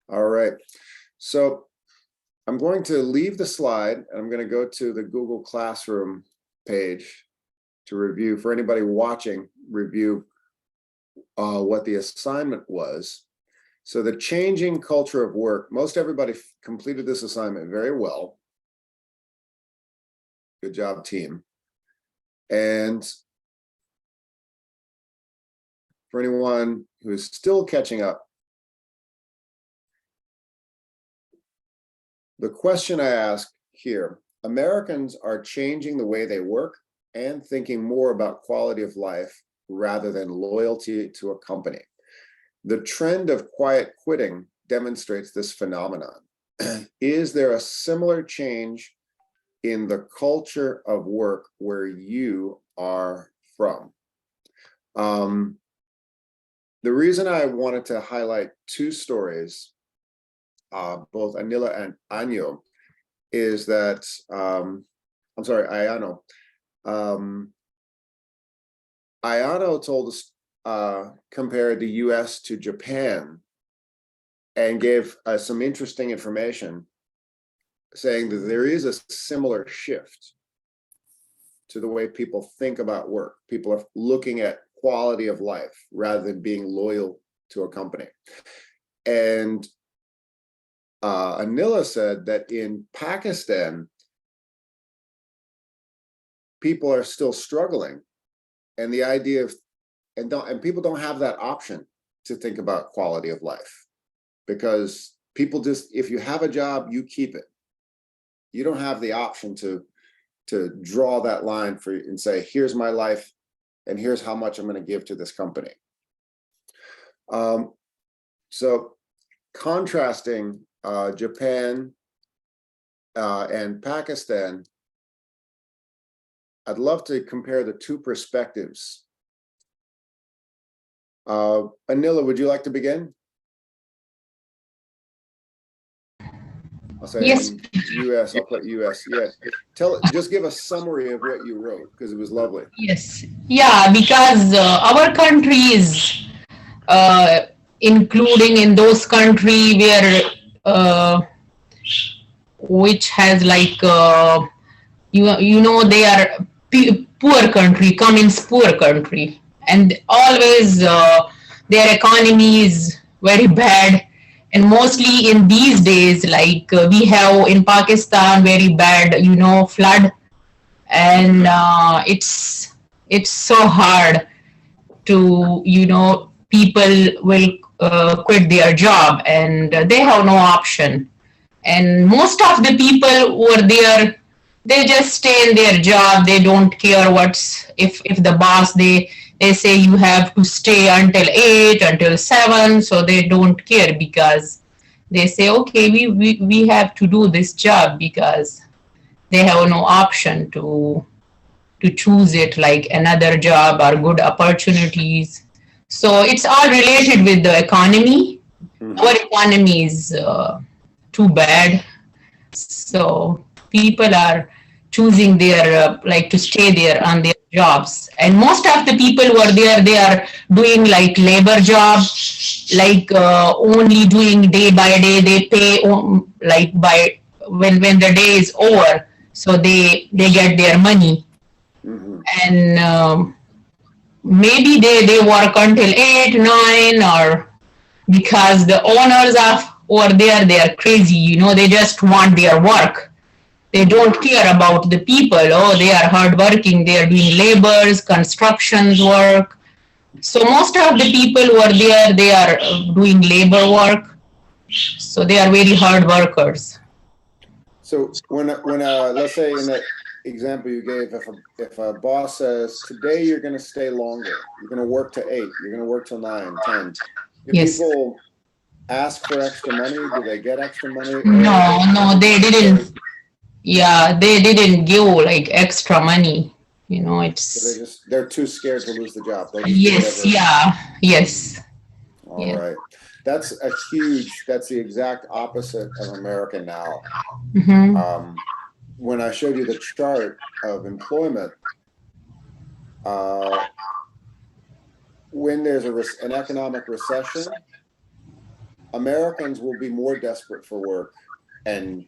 All right. So I'm going to leave the slide and I'm going to go to the Google Classroom page to review, for anybody watching, review what the assignment was. So the changing culture of work, most everybody completed this assignment very well. Good job, team. And for anyone who is still catching up, the question I ask here, Americans are changing the way they work and thinking more about quality of life rather than loyalty to a company. The trend of quiet quitting demonstrates this phenomenon. Is there a similar change in the culture of work where you are from? The reason I wanted to highlight two stories, both Anila and Anyo, is that, Ayano. Ayano told us, compared the US to Japan and gave some interesting information saying that there is a similar shift to the way people think about work. People are looking at quality of life rather than being loyal to a company. And Anila said that in Pakistan, people are still struggling, and the idea of and people don't have that option to think about quality of life, because people just, if you have a job, you keep it. You don't have the option to draw that line for and say, here's my life and here's how much I'm going to give to this company. So contrasting Japan and Pakistan, I'd love to compare the two perspectives. Anila, would you like to begin? I'll say yes. US, I'll put US. Yeah. Just give a summary of what you wrote, because it was lovely. Yes. Yeah, because our country is including in those country where which has like you know they are poor country, Cummins poor country, and always their economy is very bad. And mostly in these days, like we have in Pakistan very bad, flood, and it's so hard to, people will quit their job and they have no option. And most of the people who are there, they just stay in their job. They don't care if the boss, they say you have to stay until 8, until 7, so they don't care, because they say, okay, we have to do this job, because they have no option to choose it like another job or good opportunities. So it's all related with the economy. Our economy is too bad. So people are choosing their, like to stay there on their jobs. And most of the people who are there, they are doing like labor jobs, like only doing day by day. They pay like by when the day is over. So they get their money. And maybe they work until 8, 9, or because the owners of over there, they are crazy, they just want their work. They don't care about the people. Oh, they are hardworking, they are doing labors, constructions work. So most of the people who are there, they are doing labor work. So they are very hard workers. So when let's say in that example you gave, if a boss says, today you're going to stay longer, you're going to work to 8, you're going to work till 9, 10. Do yes. people ask for extra money? Do they get extra money? No, they didn't. Yeah, they didn't give like extra money. It's. So they're too scared to lose the job. Yes. Yeah. Yes. All right. That's the exact opposite of America now. When I showed you the chart of employment, when there's an economic recession, Americans will be more desperate for work and,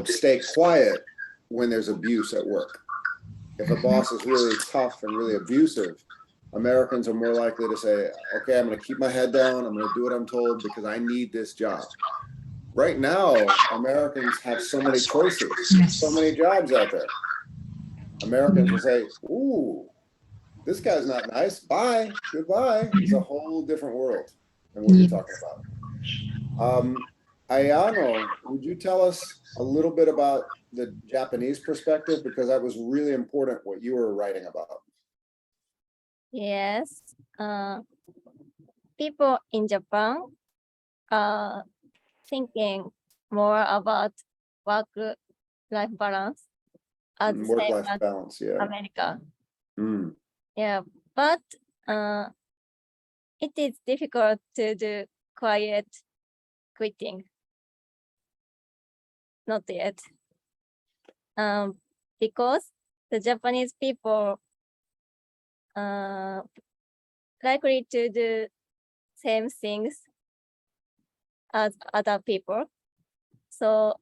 stay quiet when there's abuse at work. If a boss is really tough and really abusive, Americans are more likely to say, okay, I'm going to keep my head down. I'm going to do what I'm told because I need this job. Right now, Americans have so many choices, so many jobs out there. Americans will say, ooh, this guy's not nice. Bye, goodbye. It's a whole different world than what you're talking about. Ayano, would you tell us a little bit about the Japanese perspective? Because that was really important what you were writing about. Yes. People in Japan are thinking more about work-life balance as same Work-life as balance, yeah. America. Mm. Yeah, but it is difficult to do quiet quitting. Not yet. Because the Japanese people likely to do same things as other people. So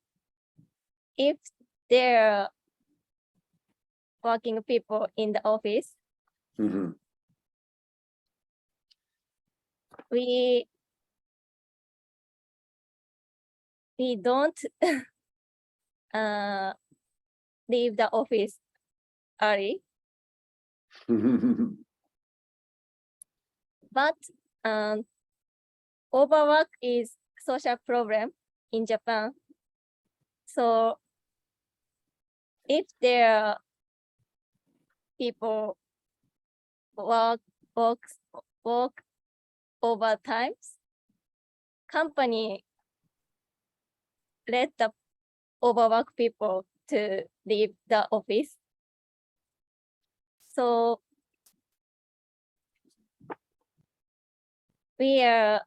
if there are working people in the office, Mm-hmm. we don't leave the office early, but overwork is social problem in Japan. So if there are people work overtimes, company let the overwork people to leave the office. So we are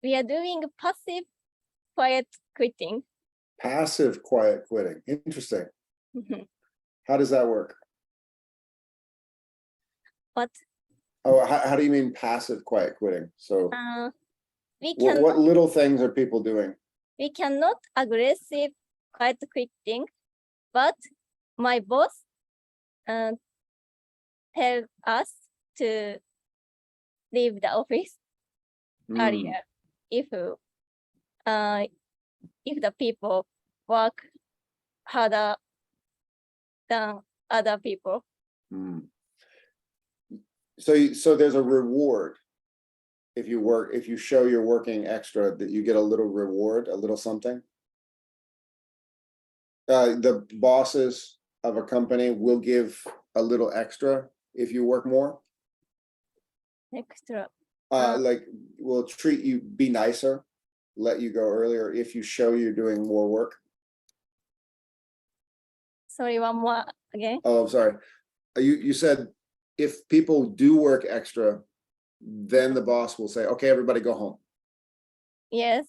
doing passive quiet quitting. Passive quiet quitting. Interesting. How does that work? But Oh, how do you mean passive quiet quitting? So what little things are people doing? We cannot aggressive quiet quitting, but my boss tell us to leave the office earlier if the people work harder than other people. So there's a reward if you show you're working extra, that you get a little reward, a little something. The bosses of a company will give a little extra if you work more. Extra. Like will treat you, be nicer, let you go earlier if you show you're doing more work. Sorry, one more again. Oh, I'm sorry. You said if people do work extra, then the boss will say, okay, everybody go home. Yes.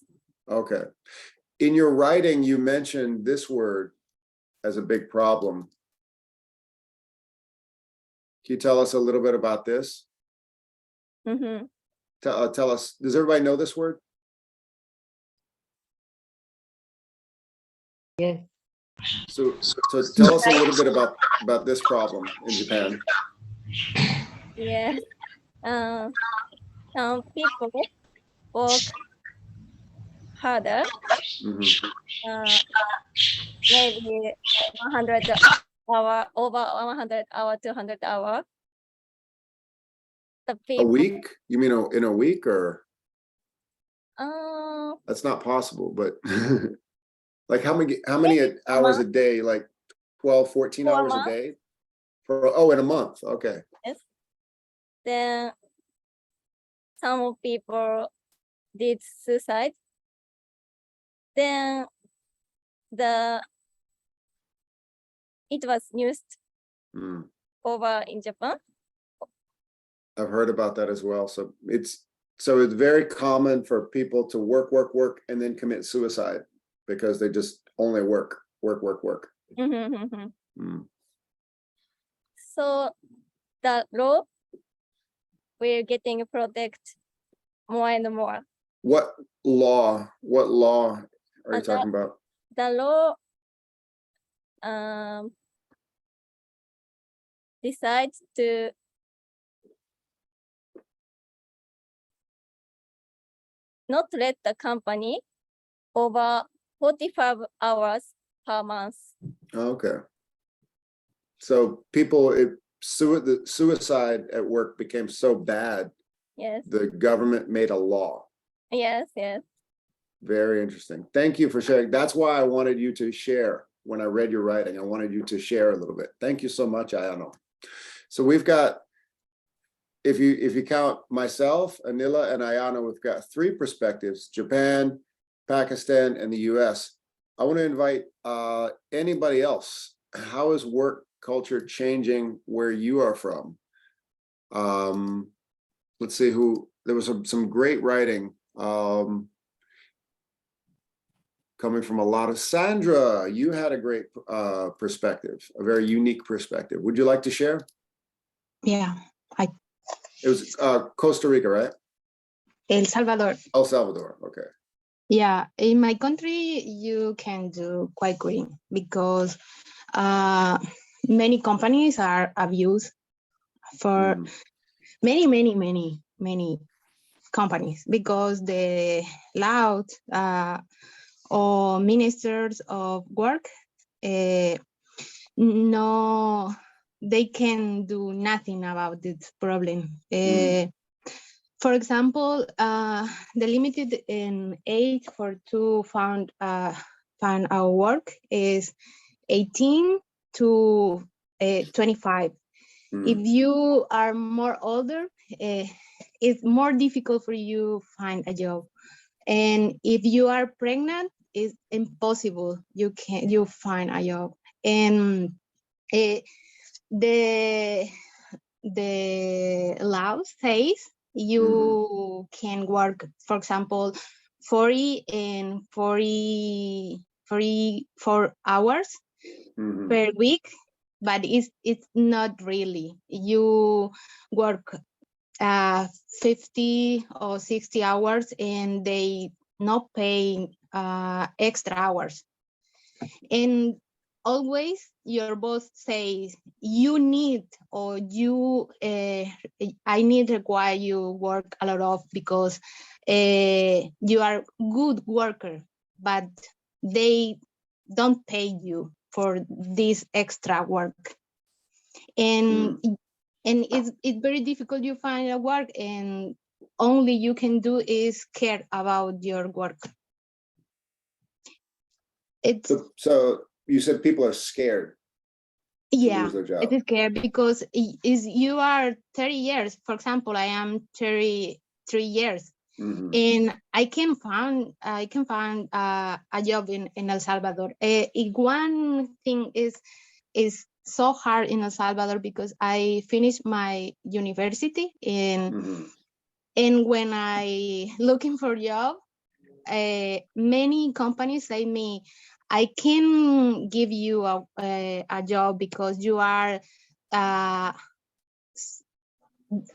Okay. In your writing, you mentioned this word as a big problem. Can you tell us a little bit about this? Tell us, does everybody know this word? Yes. So tell us a little bit about this problem in Japan. Yes. Some people work harder. Maybe 100 hour, over 100 hour, 200 hour. The people, A week? You mean in a week, or? uh, That's not possible, but like how many hours a day? Like 12, 14 For a hours a month. day? In a month. Okay. Yes. Then some people did suicide. Then it was news over in Japan. I've heard about that as well. So it's very common for people to work, and then commit suicide because they just only work. So the law will getting protect more and more. What law are you talking about? The law decides to not let the company over 45 hours per month. Okay. So the suicide at work became so bad, Yes, the government made a law. yes, yes. Very interesting. Thank you for sharing. That's why I wanted you to share. When I read your writing, I wanted you to share a little bit. Thank you so much, Ayano. So we've got, if you count myself, Anila, and Ayano, we've got 3 perspectives: Japan, Pakistan, and the US. I want to invite anybody else. How is work culture changing where you are from? Let's see there was some great writing coming from a lot of Sandra. You had a great perspective, a very unique perspective. Would you like to share? Yeah, It was Costa Rica, right? El Salvador. El Salvador, okay. Yeah, in my country, you can do quite green because many companies are abused for many companies because the loud or ministers of work, no, they can do nothing about this problem. For example, the limited age to find our work is 18 to 25. If you are more older, it's more difficult for you find a job. And if you are pregnant, it's impossible. You find a job. And the law says you can work, for example, 40 and 44 hours per week, but it's not really. You work 50 or 60 hours and they not pay extra hours. And always your boss says you need, or I need require you work a lot of because you are good worker, but they don't pay you for this extra work. And it's very difficult. You find a work and only you can do is care about your work. So you said people are scared. Yeah, it is scared because you are 30 years. For example, I am 33 years, and I can find a job in El Salvador. One thing is so hard in El Salvador because I finished my university and when I looking for a job, many companies say me, I can give you a job because you are, I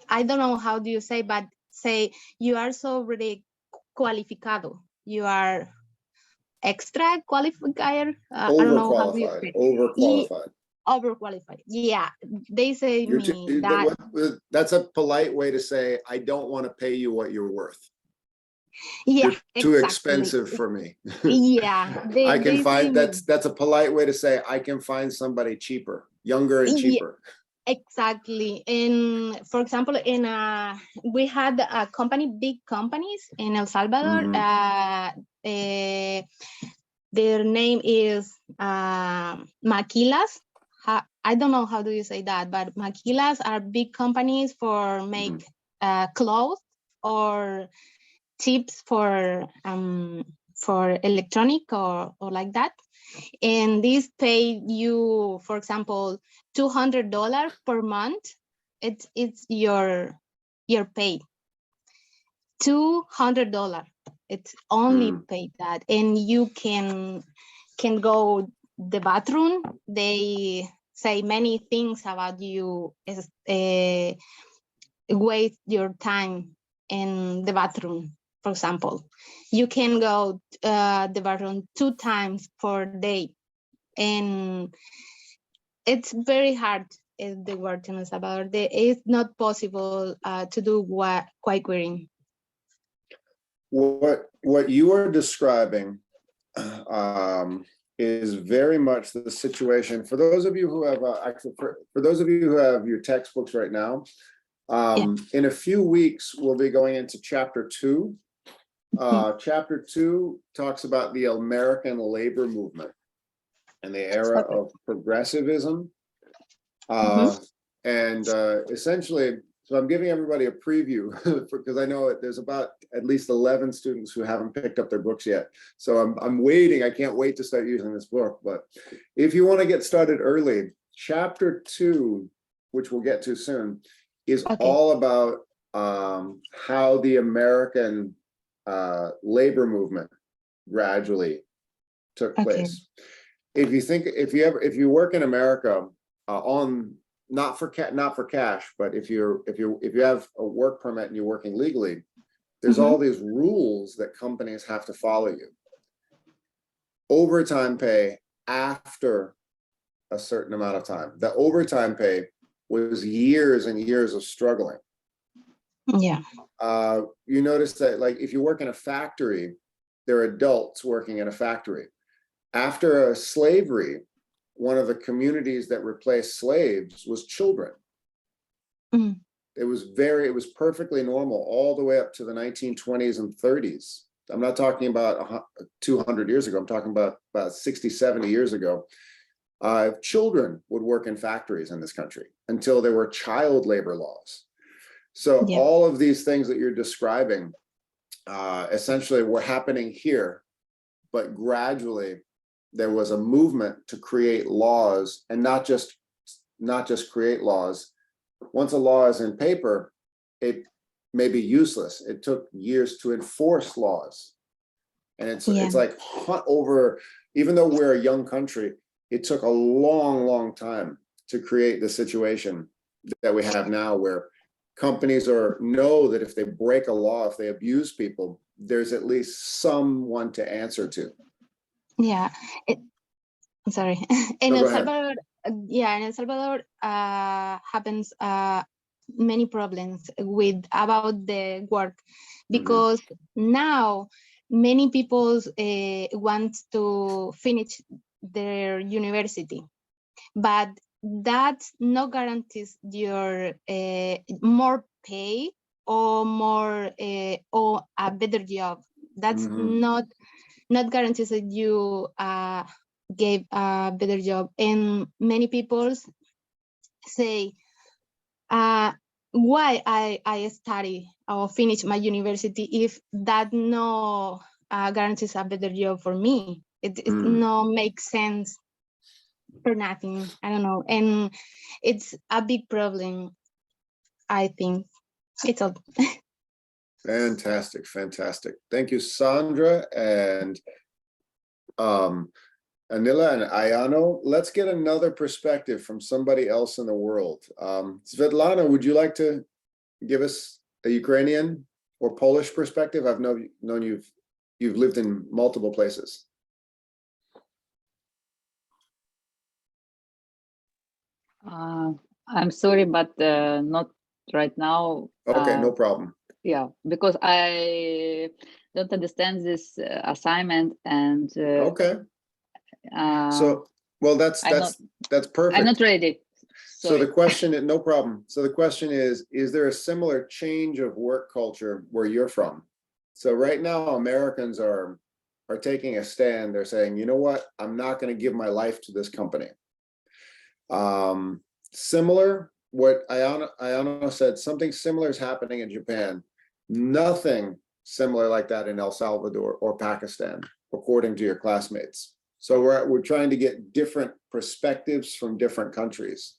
don't know how do you say, but say you are so really qualificado. You are extra qualified. I don't know how do you say. Overqualified. Overqualified. Yeah, they say me that. That's a polite way to say I don't want to pay you what you're worth. Yeah, you're too expensive for me. Yeah, I can find that's a polite way to say I can find somebody cheaper, younger and cheaper. Yeah, exactly. And for example, we had a big companies in El Salvador. Their name is Maquilas. I don't know how do you say that, but Maquilas are big companies for make clothes or tips for electronic or like that. And this pay you, for example, $200 per month. It's your pay. $200. It's only paid that, and you can go the bathroom. They say many things about you. Waste your time in the bathroom, for example. You can go the bathroom 2 times per day. And it's very hard in the work in El Salvador. It's not possible to do quiet quitting. What you are describing is very much the situation. For those of you who have for those of you who have your textbooks right now, in a few weeks we'll be going into chapter 2. Chapter 2 talks about the American labor movement and the era of progressivism. And essentially, so I'm giving everybody a preview because I know there's about at least 11 students who haven't picked up their books yet. So I'm waiting. I can't wait to start using this book. But if you want to get started early, chapter 2, which we'll get to soon, is all about how the American labor movement gradually took place. If you work in America on not for cash, but if you have a work permit and you're working legally, there's all these rules that companies have to follow you. Overtime pay after a certain amount of time. The overtime pay was years and years of struggling. Yeah. You notice that, like, if you work in a factory, there are adults working in a factory. After slavery, one of the communities that replaced slaves was children. It was perfectly normal all the way up to the 1920s and 30s. I'm not talking about 200 years ago. I'm talking about 60, 70 years ago. Children would work in factories in this country until there were child labor laws. So all of these things that you're describing essentially were happening here, but gradually there was a movement to create laws, and not just create laws. Once a law is in paper, it may be useless. It took years to enforce laws. And it's like over, even though we're a young country, it took a long, long time to create the situation that we have now, where companies know that if they break a law, if they abuse people, there's at least someone to answer to. Yeah, I'm sorry. In El Salvador, in El Salvador happens many problems about the work, because now many people want to finish their university, but that no guarantees your more pay or more or a better job. That's not guarantees that you gave a better job. And many people say, why I study or finish my university if that no guarantees a better job for me? It no makes sense for nothing. I don't know. And it's a big problem, I think. It's all. Fantastic. Thank you, Sandra and Anila and Ayano. Let's get another perspective from somebody else in the world. Svetlana, would you like to give us a Ukrainian or Polish perspective? I've known you've lived in multiple places. I'm sorry, but not right now. Okay, no problem. Yeah, because I don't understand this assignment, and okay. So, well, that's perfect. I'm not ready. Sorry. So the question, no problem. So the question is there a similar change of work culture where you're from? So right now, Americans are taking a stand. They're saying, you know what? I'm not going to give my life to this company. Similar, what Ayano said, something similar is happening in Japan. Nothing similar like that in El Salvador or Pakistan, according to your classmates. So we're trying to get different perspectives from different countries.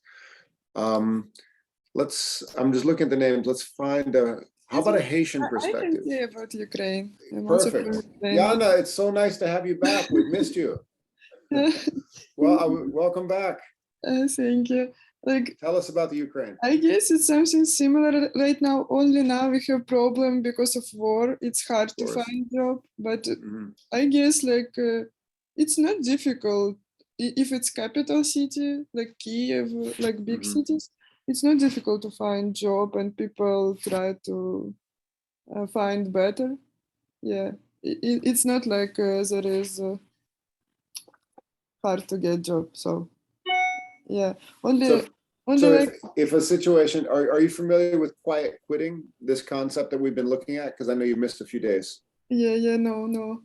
I'm just looking at the names. Let's find how about a Haitian perspective? I can say about Ukraine. Perfect. Yana, it's so nice to have you back. We've missed you. Well, welcome back. Thank you. Like, Tell us about the Ukraine. I guess it's something similar right now. Only now we have problem because of war. It's hard to find job, but I guess like it's not difficult if it's capital city like Kiev, like big cities. It's not difficult to find job, and people try to find better. Yeah, it's not like there is hard to get job. So yeah, only like if a situation, are you familiar with quiet quitting, this concept that we've been looking at? Because I know you missed a few days. Yeah, no.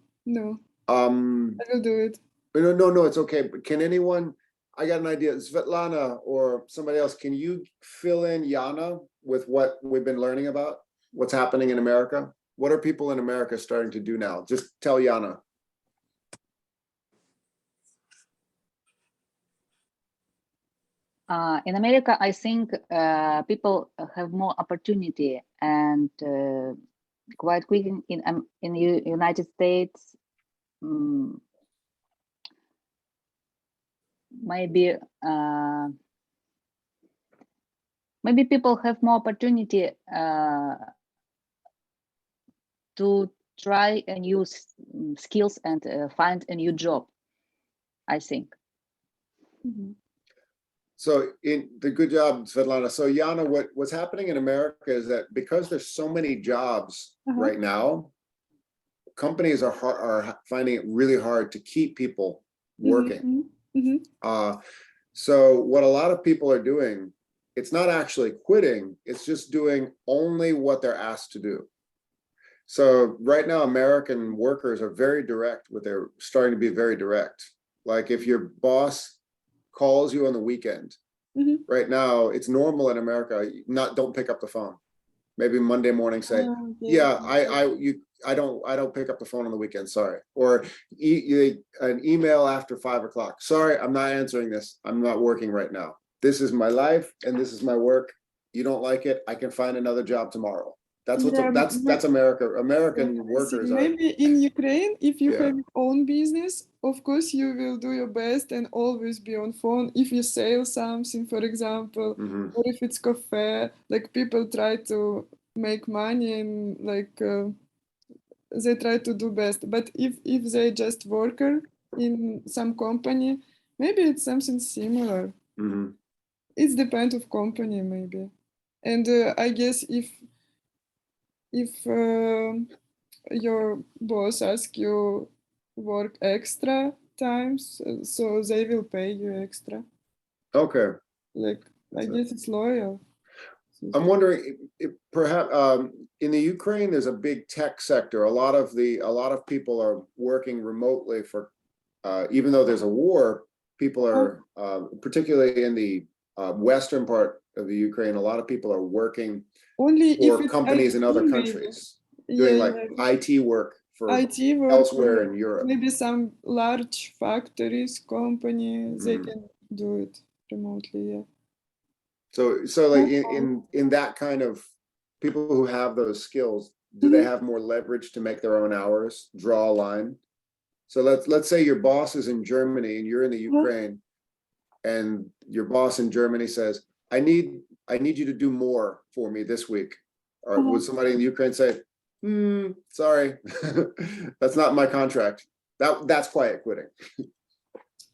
I will do it. No, it's okay. But can anyone, I got an idea. Svetlana or somebody else, can you fill in Yana with what we've been learning about? What's happening in America? What are people in America starting to do now? Just tell Yana. In America, I think people have more opportunity, and quite quick in the United States, maybe people have more opportunity to try a new skills and find a new job, I think. So good job, Svetlana. So Yana, what's happening in America is that because there's so many jobs right now, companies are finding it really hard to keep people working. So what a lot of people are doing, it's not actually quitting, it's just doing only what they're asked to do. So right now, American workers are very direct they're starting to be very direct. Like if your boss calls you on the weekend, right now, it's normal in America, don't pick up the phone. Maybe Monday morning say, I don't pick up the phone on the weekend, sorry. Or an email after 5 o'clock. Sorry, I'm not answering this. I'm not working right now. This is my life and this is my work. You don't like it, I can find another job tomorrow. That's that's America. American workers maybe in Ukraine, if you have your own business, of course you will do your best and always be on phone. If you sell something, for example, or if it's cafe, like people try to make money and like they try to do best. But if they just worker in some company, maybe it's something similar. It depends of company maybe, and I guess if your boss asks you work extra times, so they will pay you extra. Okay. Like I guess it's loyal. I'm wondering if perhaps in the Ukraine there's a big tech sector. A lot of people are working remotely for even though there's a war, people are particularly in the western part of the Ukraine, a lot of people are working only for companies in other countries, doing IT work for elsewhere in Europe. Maybe some large factories, companies, they can do it remotely. So like in that kind of people who have those skills, do they have more leverage to make their own hours, draw a line? So let's say your boss is in Germany and you're in the Ukraine, and your boss in Germany says, I need you to do more for me this week. Or would somebody in the Ukraine say, sorry, that's not my contract. That's quiet quitting.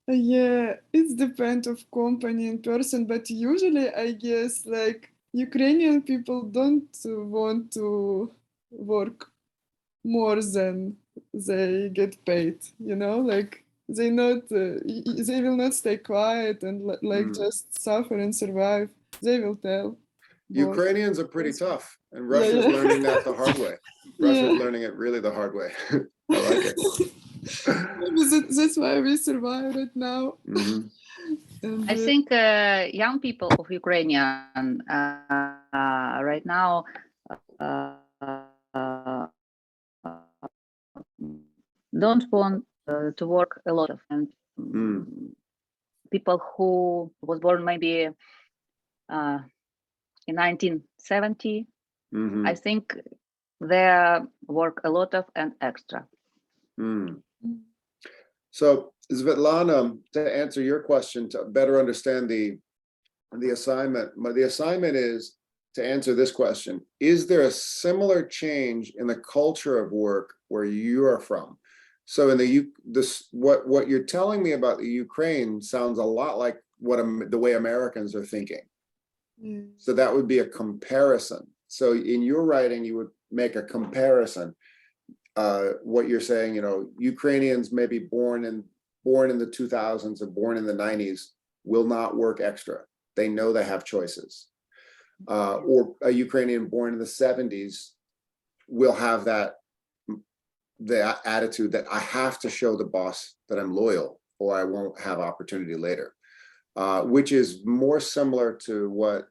Yeah, it depends of company and person, but usually I guess like Ukrainian people don't want to work more than they get paid, like they will not stay quiet and like just suffer and survive. They will tell. Ukrainians are pretty tough, and Russia's learning that the hard way. Russia's learning it really the hard way. I like it. That's why we survive right now. I think young people of Ukrainian right now don't want to work a lot of, and people who was born maybe in 1970, I think they work a lot of and extra. So Svetlana, to answer your question, to better understand the assignment is to answer this question. Is there a similar change in the culture of work where you are from? So in what you're telling me about the Ukraine sounds a lot like the way Americans are thinking. So that would be a comparison. So in your writing, you would make a comparison. What you're saying, Ukrainians may be born in the 2000s or born in the 90s will not work extra. They know they have choices. Or a Ukrainian born in the 70s will have the attitude that I have to show the boss that I'm loyal or I won't have opportunity later, which is more similar to what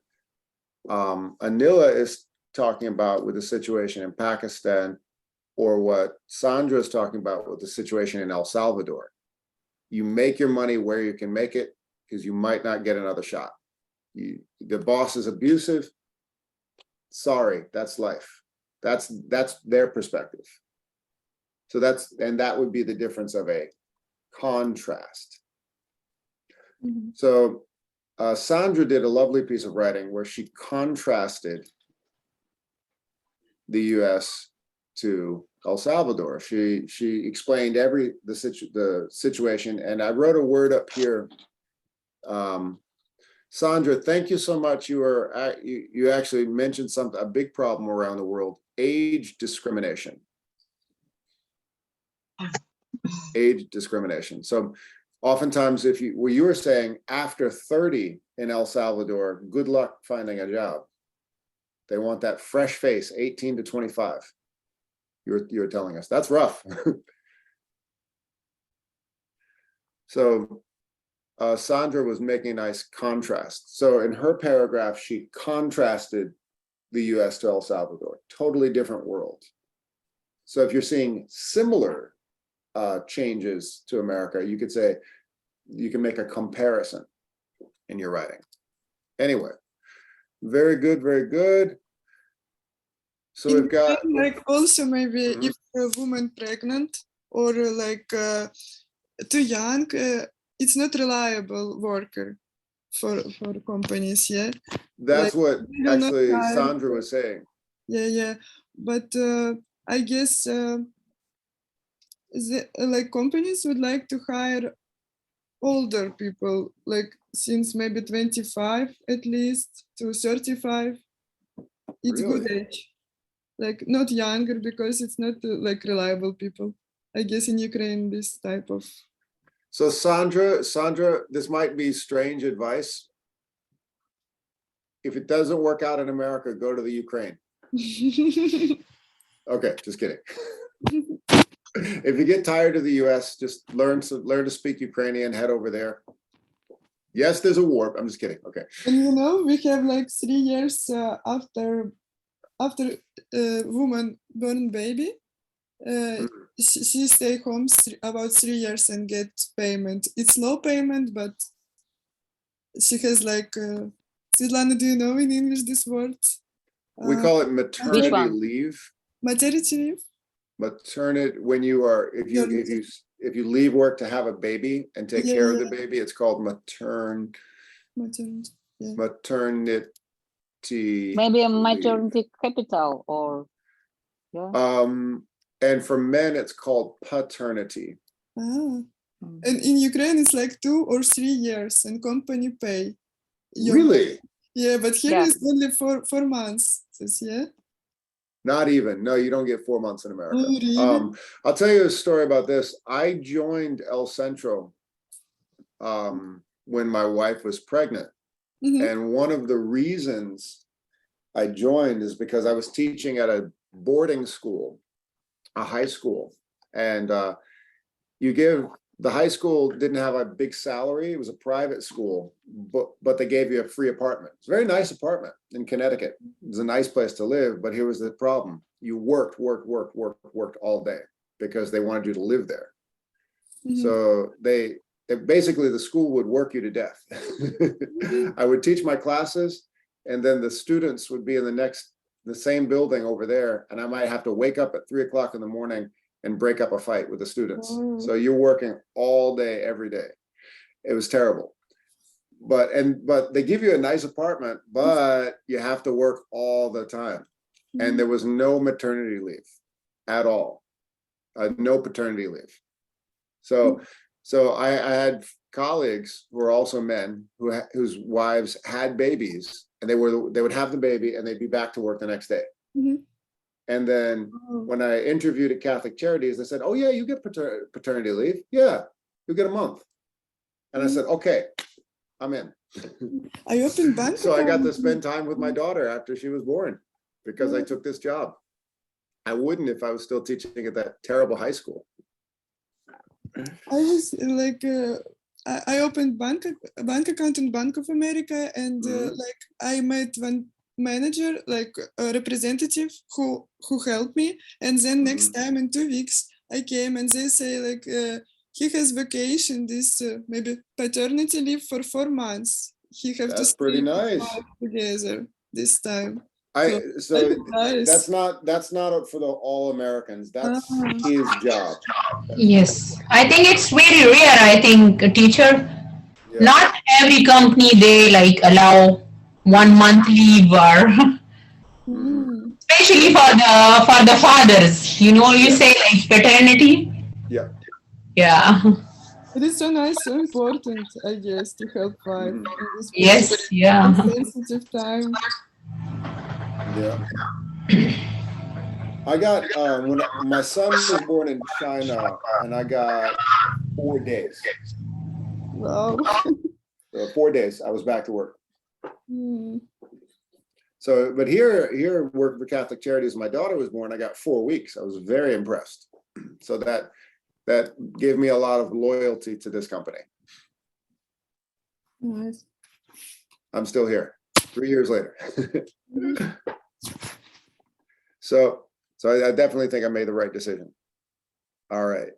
Anila is talking about with the situation in Pakistan, or what Sandra is talking about with the situation in El Salvador. You make your money where you can make it because you might not get another shot. The boss is abusive. Sorry, that's life. That's their perspective. So that would be the difference of a contrast. Mm-hmm. So Sandra did a lovely piece of writing where she contrasted the US to El Salvador. She explained the situation, and I wrote a word up here. Sandra, thank you so much. You actually mentioned a big problem around the world: age discrimination. Age discrimination. So oftentimes, you were saying after 30 in El Salvador, good luck finding a job. They want that fresh face, 18 to 25. You're telling us that's rough. So Sandra was making a nice contrast. So in her paragraph, she contrasted the US to El Salvador, totally different world. So if you're seeing similar changes to America, you could say, you can make a comparison in your writing. Anyway, very good, very good. So we've got like also maybe if a woman pregnant or like too young, it's not reliable worker for companies. Yeah, that's like, what actually Sandra was saying. Yeah, but I guess like companies would like to hire older people, like since maybe 25 at least to 35. It's Really? good age. Like not younger, because it's not like reliable people. I guess in Ukraine this type of. So Sandra, this might be strange advice. If it doesn't work out in America, go to the Ukraine. Okay, just kidding. If you get tired of the US, just learn to speak Ukrainian, head over there. Yes, there's a war. I'm just kidding. Okay. And we have like 3 years after woman born baby, she stay home about 3 years and get payment. It's low payment, but she has like Svetlana, do you know in English this word? We call it maternity leave. Maternity leave. Maternity, when you are, if you leave work to have a baby and take care of the baby, it's called maternity. Maybe a maternity capital or and for men it's called paternity. And in Ukraine it's like 2 or 3 years and company pay. Really? Yeah, but here it's only 4 months. Yeah. Not even. No, you don't get 4 months in America. Oh, really? I'll tell you a story about this. I joined El Centro when my wife was pregnant. And one of the reasons I joined is because I was teaching at a boarding school, a high school. And the high school didn't have a big salary. It was a private school, but they gave you a free apartment. It's a very nice apartment in Connecticut. It was a nice place to live, but here was the problem. You worked all day because they wanted you to live there. So they basically, the school would work you to death. I would teach my classes, and then the students would be in the same building over there, and I might have to wake up at 3 o'clock in the morning and break up a fight with the students. So you're working all day, every day. It was terrible. but they give you a nice apartment, but you have to work all the time. And there was no maternity leave at all. No paternity leave. So I had colleagues who were also men whose wives had babies, and they would have the baby and they'd be back to work the next day. And then when I interviewed at Catholic Charities, they said, "Oh yeah, you get paternity leave. Yeah, you get a month." And I said, "Okay, I'm in." I opened bank So I got to spend time with my daughter after she was born because I took this job. I wouldn't if I was still teaching at that terrible high school. I was like, I opened bank account in Bank of America, and like I met one manager, like a representative who helped me, and then next time in 2 weeks I came and they say like he has vacation, this maybe paternity leave for 4 months. He have That's to pretty stay nice. together this time. So Nice. that's not for the all Americans. That's his job. Yes, I think it's very rare. I think a teacher, not every company they like allow 1 month leave or especially for the fathers. You know, you say like paternity. Yeah. Yeah. It is so nice, so important, I guess, to help wife in this Yes. Yeah. sensitive time. Yeah. I got when my son was born in China, and I got 4 days. Wow. 4 days, I was back to work. So, but here working for Catholic Charities, my daughter was born, I got 4 weeks. I was very impressed. So that gave me a lot of loyalty to this company. Nice. I'm still here 3 years later. So I definitely think I made the right decision. All right.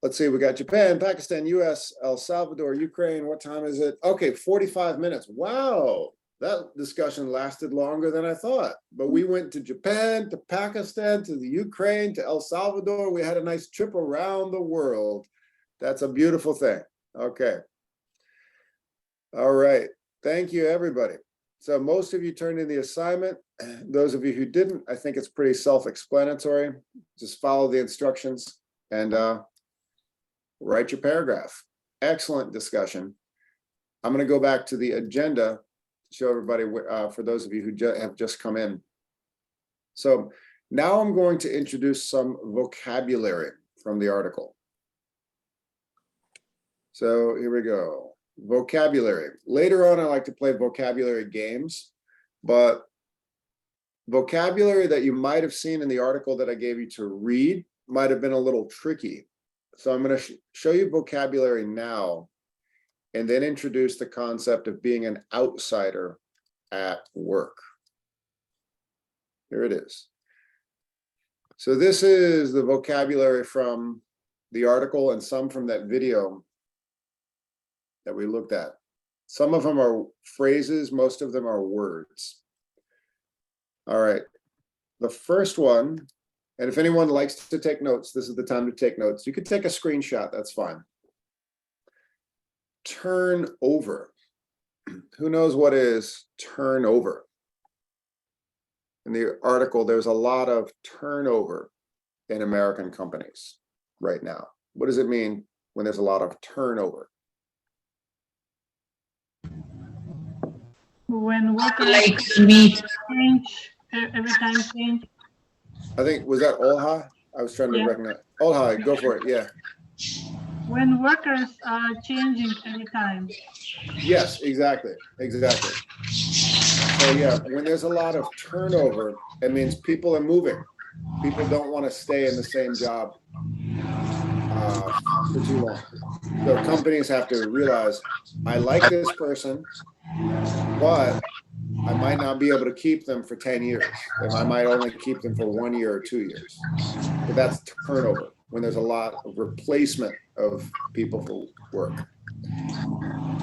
Let's see, we got Japan, Pakistan, US, El Salvador, Ukraine. What time is it? Okay, 45 minutes. Wow, that discussion lasted longer than I thought. But we went to Japan, to Pakistan, to the Ukraine, to El Salvador. We had a nice trip around the world. That's a beautiful thing. Okay. All right. Thank you, everybody. So most of you turned in the assignment. Those of you who didn't, I think it's pretty self-explanatory. Just follow the instructions and write your paragraph. Excellent discussion. I'm going to go back to the agenda to show everybody, for those of you who have just come in. So now I'm going to introduce some vocabulary from the article. So here we go. Vocabulary. Later on, I like to play vocabulary games, but vocabulary that you might have seen in the article that I gave you to read might have been a little tricky. So I'm going to show you vocabulary now and then introduce the concept of being an outsider at work. Here it is. So this is the vocabulary from the article and some from that video that we looked at. Some of them are phrases, most of them are words. All right, the first one, and if anyone likes to take notes, this is the time to take notes. You could take a screenshot, that's fine. Turn over. Who knows what is turnover? In the article, there's a lot of turnover in American companies right now. What does it mean when there's a lot of turnover? When workers Like we change, every time change. I think, was that Olha? I was trying to recognize. Olha, go for it, yeah. When workers are changing every time. Yes, exactly. So yeah, when there's a lot of turnover, it means people are moving. People don't want to stay in the same job for too long. So companies have to realize, I like this person, but I might not be able to keep them for 10 years. And I might only keep them for 1 year or 2 years. But that's turnover, when there's a lot of replacement of people for work.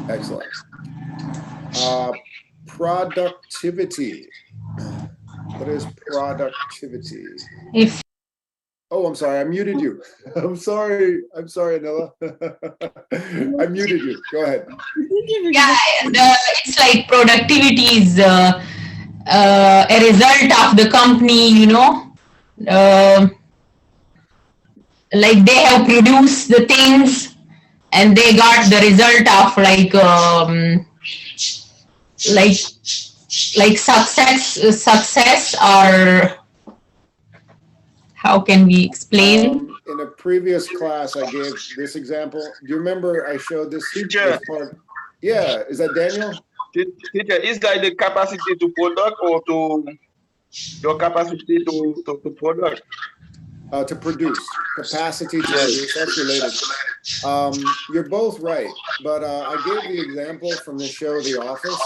Excellent. Productivity. What is productivity? if Oh, I'm sorry, I muted you. I'm sorry, Anila. I muted you. Go ahead. Yeah, it's like productivity is a result of the company, you know. Like they have produced the things and they got the result of like success, or how can we explain? In a previous class, I gave this example. Do you remember I showed this? Teacher. Part? Yeah, is that Daniel? Teacher, is that the capacity to product or to your capacity to product? To produce, capacity to produce, that's related. You're both right, but I gave the example from the show The Office.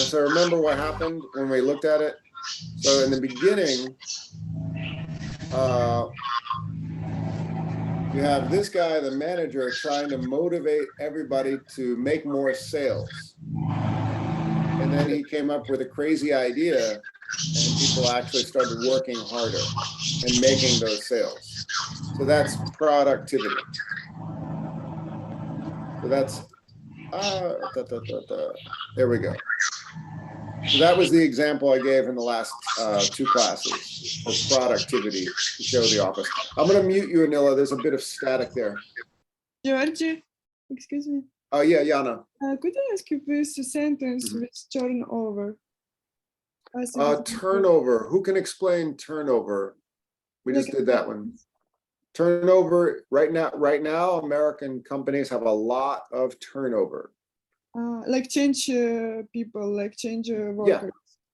So remember what happened when we looked at it? So in the beginning, you have this guy, the manager, trying to motivate everybody to make more sales. And then he came up with a crazy idea, and people actually started working harder and making those sales. So that's productivity. So that's, there we go. So that was the example I gave in the last two classes for productivity to show The Office. I'm going to mute you, Anila. There's a bit of static there. Georgie, excuse me. Oh, yeah, Yana. Could I ask you please a sentence with turnover? Turnover. Who can explain turnover? We just did that one. Turnover. Right now, American companies have a lot of turnover. Like change people, like change workers. Yeah,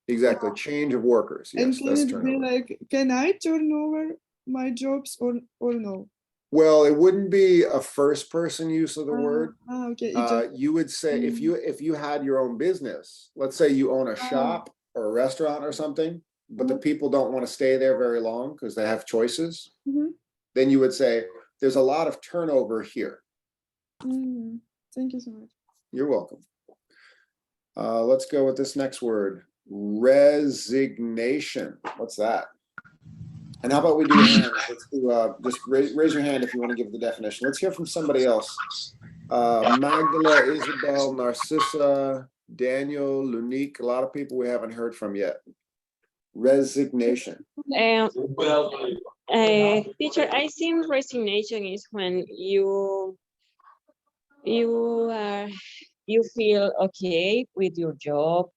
exactly. Change of workers. Yes, and can that's it turnover. be like, can I turn over my jobs or no? Well, it wouldn't be a first person use of the word. Okay. You would say if you had your own business, let's say you own a shop or a restaurant or something, but the people don't want to stay there very long because they have choices, then you would say there's a lot of turnover here. Thank you so much. You're welcome. Let's go with this next word, resignation. What's that? And how about we do hands? Let's do, just raise your hand if you want to give the definition. Let's hear from somebody else. Magdala, Isabel, Narcissa, Daniel, Lunique, a lot of people we haven't heard from yet. Resignation. Teacher, I think resignation is when you feel okay with your job,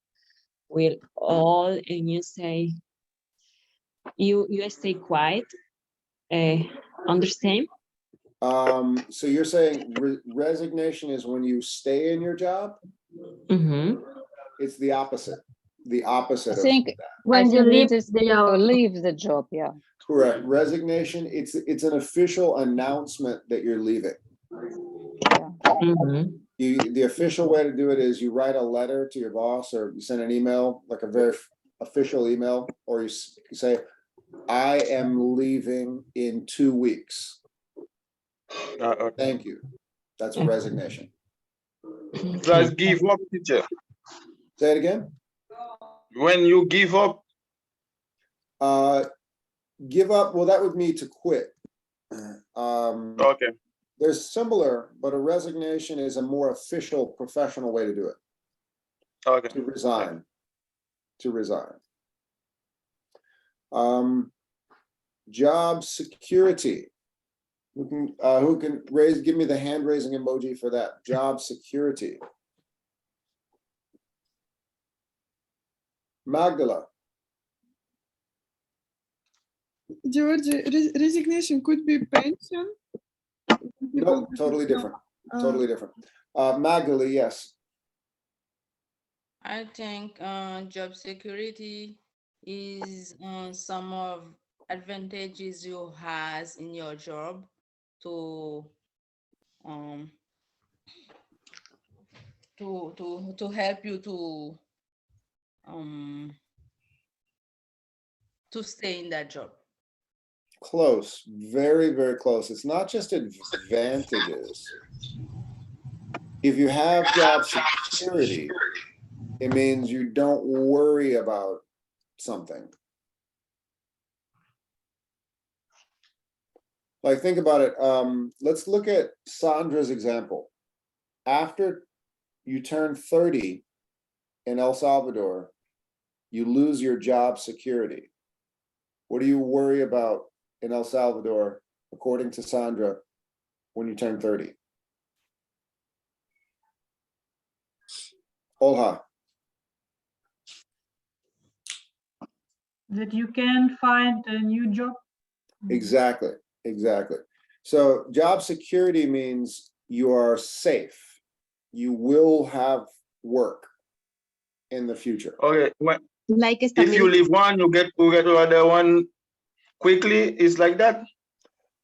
with all, and you say you stay quiet. Understand? So you're saying resignation is when you stay in your job? It's the opposite. The opposite. I think of that. when you leave the job, yeah. Correct. Resignation. It's an official announcement that you're leaving. Yeah. The official way to do it is you write a letter to your boss, or you send an email, like a very official email, or you say, I am leaving in 2 weeks. Thank you. That's a resignation. Let's give up, teacher. Say it again. When you give up. Give up, well, that would mean to quit. Okay. They're similar, but a resignation is a more official, professional way to do it. Okay. To resign. To resign. Job security. Who can give me the hand raising emoji for that? Job security. Magdala. Georgie, resignation could be pension. No, totally different. Totally different. Magdala, yes. I think job security is some of advantages you has in your job to help you to stay in that job. Close, very, very close. It's not just advantages. If you have job security, it means you don't worry about something. Like, think about it. Let's look at Sandra's example. After you turn 30 in El Salvador, you lose your job security. What do you worry about in El Salvador, according to Sandra, when you turn 30? Olha. That you can find a new job. Exactly, exactly. So job security means you are safe. You will have work in the future. Okay, Like if you leave one, you get other one quickly. It's like that.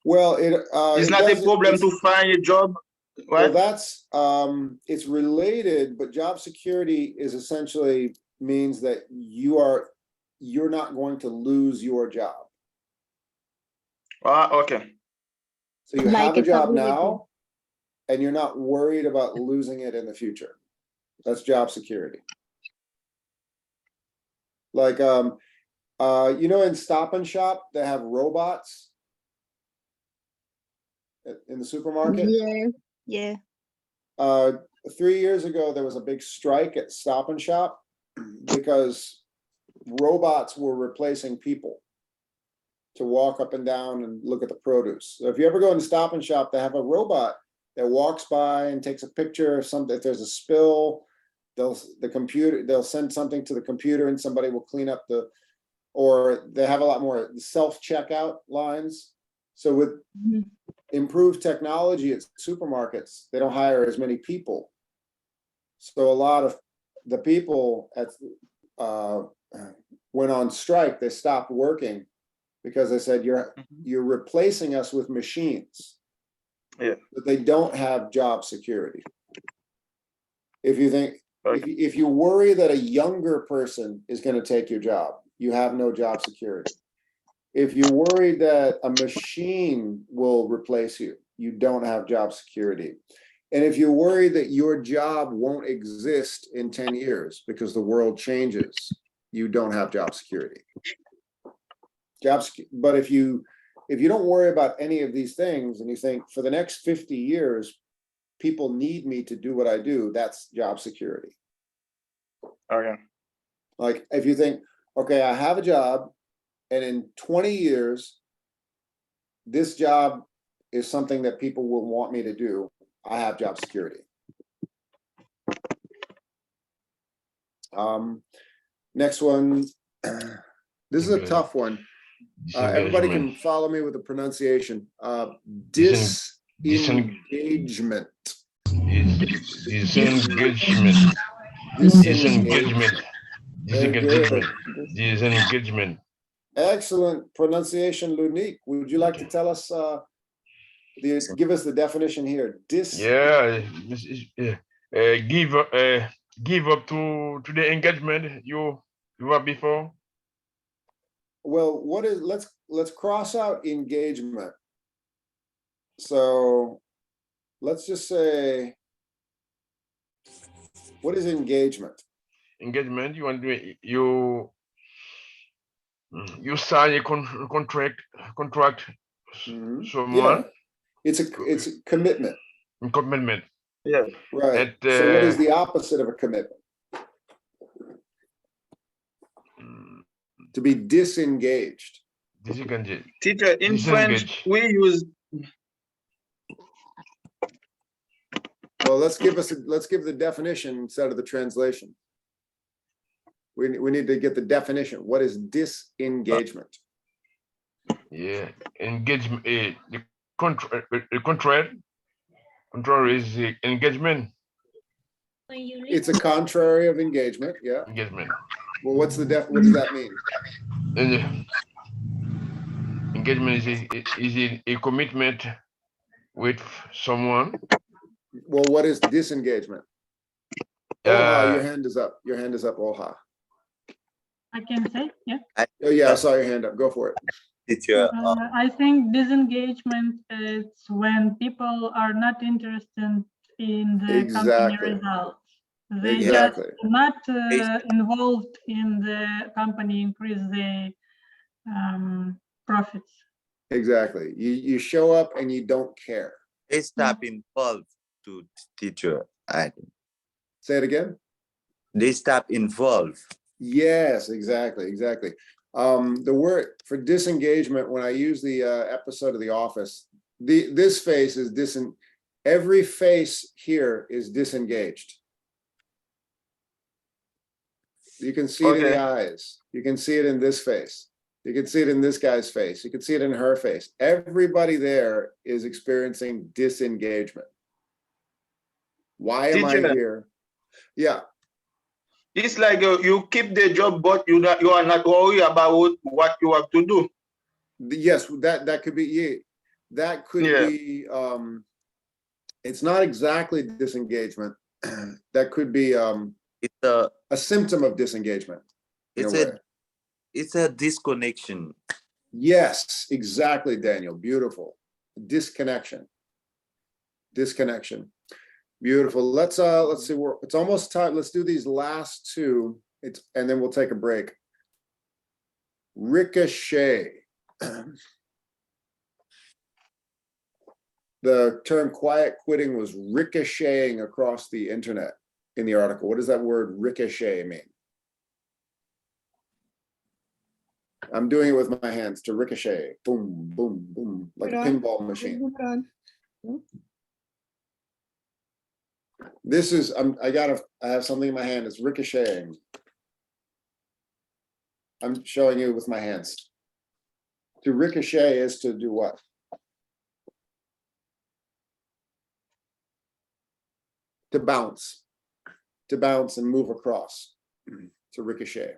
Well, it's not a problem to find a job. Well, that's it's related, but job security is essentially means that you're not going to lose your job. Okay. So you have a job now, and you're not worried about losing it in the future. That's job security. Like you know, in Stop and Shop, they have robots in the supermarket. Yeah. 3 years ago, there was a big strike at Stop and Shop because robots were replacing people to walk up and down and look at the produce. So if you ever go into Stop and Shop, they have a robot that walks by and takes a picture of something. If there's a spill, they'll send something to the computer and somebody will clean up or they have a lot more self-checkout lines. So with improved technology at supermarkets, they don't hire as many people. So a lot of the people went on strike. They stopped working because they said you're replacing us with machines. Yeah. But they don't have job security. If you think if you worry that a younger person is going to take your job, you have no job security. If you worry that a machine will replace you, you don't have job security. And if you worry that your job won't exist in 10 years because the world changes, you don't have job security. But if you don't worry about any of these things and you think for the next 50 years, people need me to do what I do, that's job security. Okay. Like if you think, okay, I have a job, and in 20 years, this job is something that people will want me to do, I have job security. Next one. This is a tough one. Everybody can follow me with the pronunciation. Disengagement. Disengagement. Disengagement. Excellent pronunciation, Lunique. Would you like to tell us, give us the definition here? Give up to the engagement you were before. Well, what is, let's cross out engagement. So let's just say, what is engagement? Engagement, you want to you sign a contract someone. Yeah. It's a commitment. Commitment. Yeah. Right. So what is the opposite of a commitment? To be disengaged. Disengaged. Teacher, in French, we use. Well, let's give the definition instead of the translation. We need to get the definition. What is disengagement? Yeah, engagement. The contrary is the engagement. It's a contrary of engagement. Yeah. Engagement. Well, what does that mean? Engagement is a commitment with someone. Well, what is disengagement? Olha, your hand is up. Your hand is up, Olha. I can say, yeah. Oh yeah, I saw your hand up. Go for it. I think disengagement is when people are not interested in the company results. They just not involved in the company increase the profits. Exactly. You show up and you don't care. They stop involved to teacher. I think. Say it again. They stop involved. Yes, exactly. The word for disengagement, when I use the episode of The Office, this face is every face here is disengaged. You can see it in the eyes. You can see it in this face. You can see it in this guy's face. You can see it in her face. Everybody there is experiencing disengagement. Why am I here? Yeah. It's like you keep the job, but you are not worried about what you have to do. Yes, that could be. That could be. It's not exactly disengagement. That could be. It's a symptom of disengagement. It's a disconnection. Yes, exactly, Daniel. Beautiful. Disconnection. Beautiful. Let's see. It's almost time. Let's do these last two. And then we'll take a break. Ricochet. The term quiet quitting was ricocheting across the internet in the article. What does that word ricochet mean? I'm doing it with my hands, to ricochet. Boom, boom, boom, like a pinball machine. This is, I have something in my hand. It's ricocheting. I'm showing you with my hands. To ricochet is to do what? To bounce and move across, to ricochet.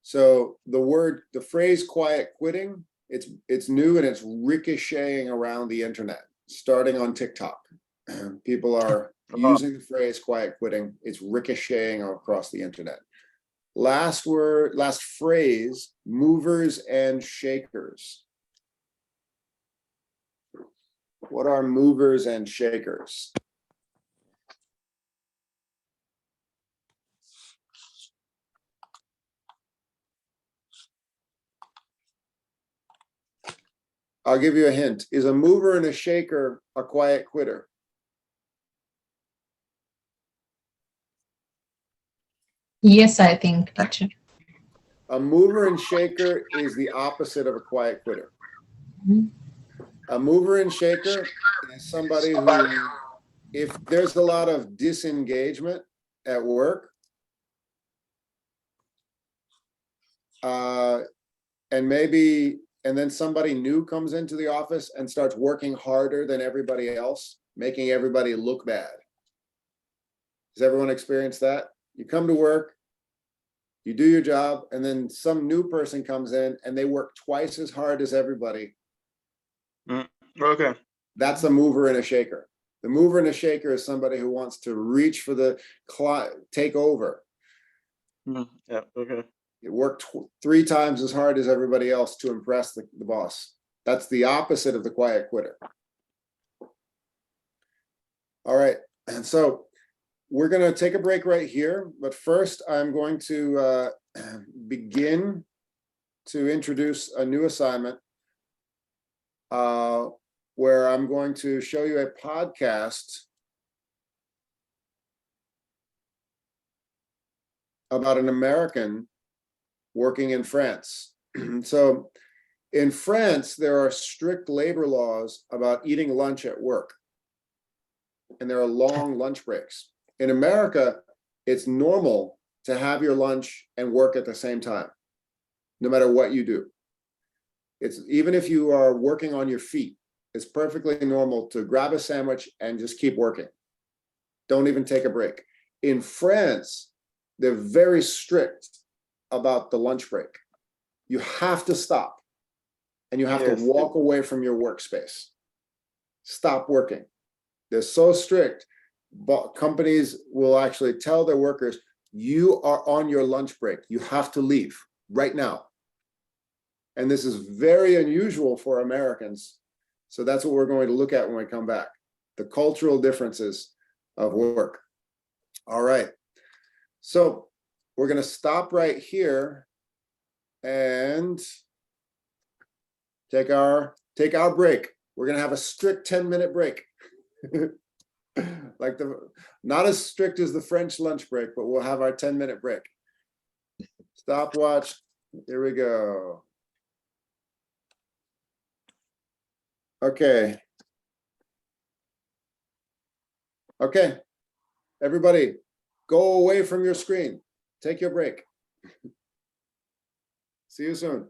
So the phrase quiet quitting, it's new and it's ricocheting around the internet, starting on TikTok. People are using the phrase quiet quitting. It's ricocheting across the internet. Last phrase, movers and shakers. What are movers and shakers? I'll give you a hint. Is a mover and a shaker a quiet quitter? Yes, I think, teacher. A mover and shaker is the opposite of a quiet quitter. A mover and shaker is somebody who, if there's a lot of disengagement at work, and then somebody new comes into the office and starts working harder than everybody else, making everybody look bad. Has everyone experienced that? You come to work, you do your job, and then some new person comes in and they work twice as hard as everybody. Okay. That's a mover and a shaker. The mover and a shaker is somebody who wants to reach for the take over. Yeah, okay. It worked 3 times as hard as everybody else to impress the boss. That's the opposite of the quiet quitter. All right, and so we're going to take a break right here, but first I'm going to begin to introduce a new assignment where I'm going to show you a podcast about an American working in France. So in France, there are strict labor laws about eating lunch at work, and there are long lunch breaks. In America, it's normal to have your lunch and work at the same time, no matter what you do. It's even if you are working on your feet, it's perfectly normal to grab a sandwich and just keep working. Don't even take a break. In France, they're very strict about the lunch break. You have to stop and you have to walk away from your workspace. Stop working. They're so strict, but companies will actually tell their workers, you are on your lunch break. You have to leave right now. And this is very unusual for Americans. So that's what we're going to look at when we come back. The cultural differences of work. All right. So we're going to stop right here and take our break. We're gonna have a strict 10-minute break. Like not as strict as the French lunch break, but we'll have our 10-minute break. Stopwatch. Here we go. Okay. Okay. Everybody, go away from your screen. Take your break. See you soon.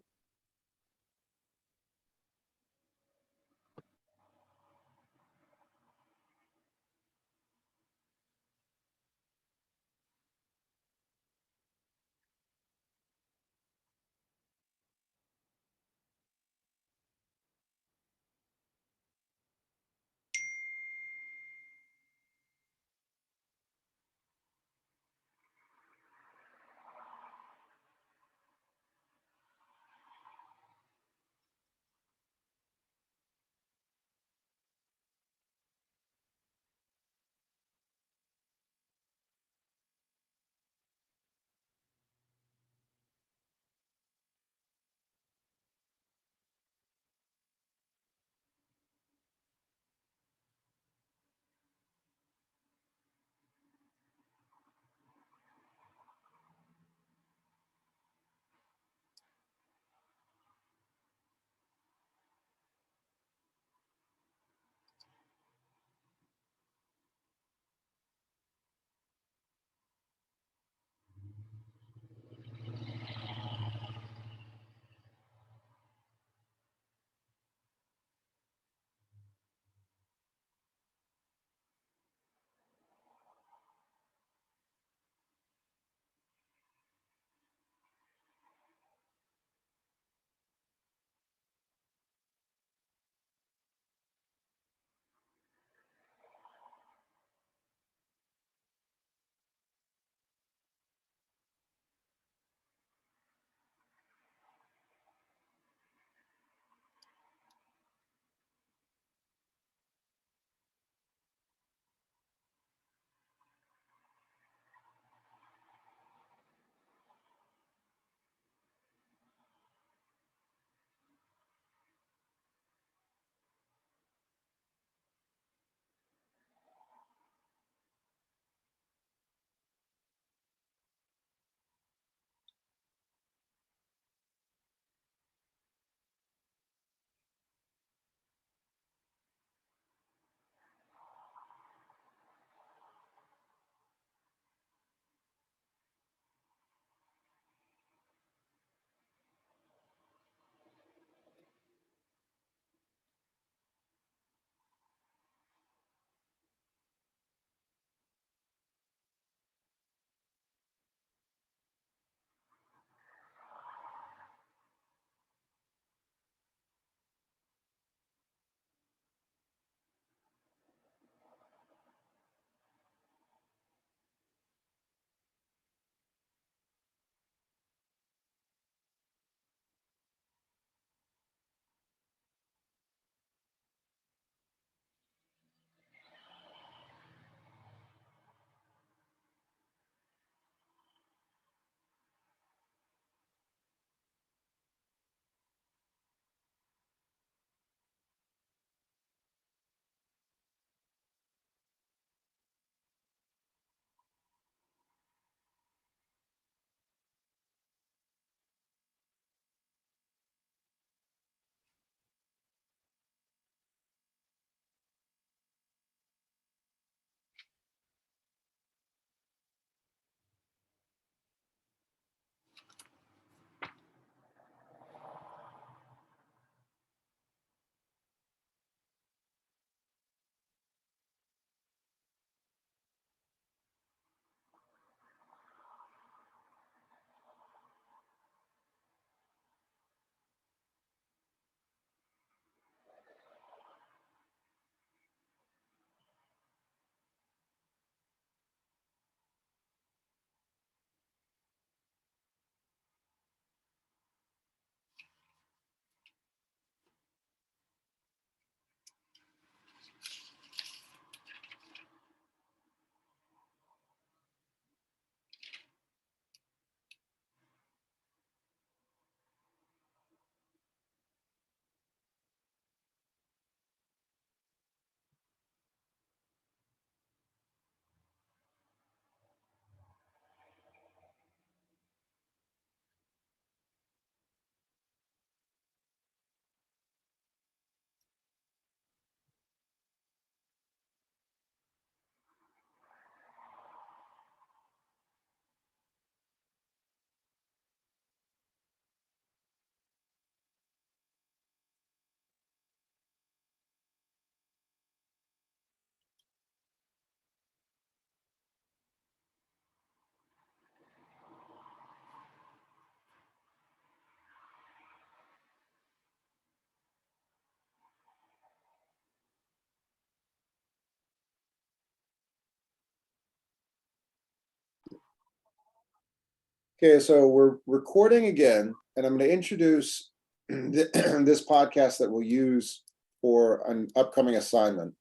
Okay, so we're recording again, and I'm going to introduce this podcast that we'll use for an upcoming assignment.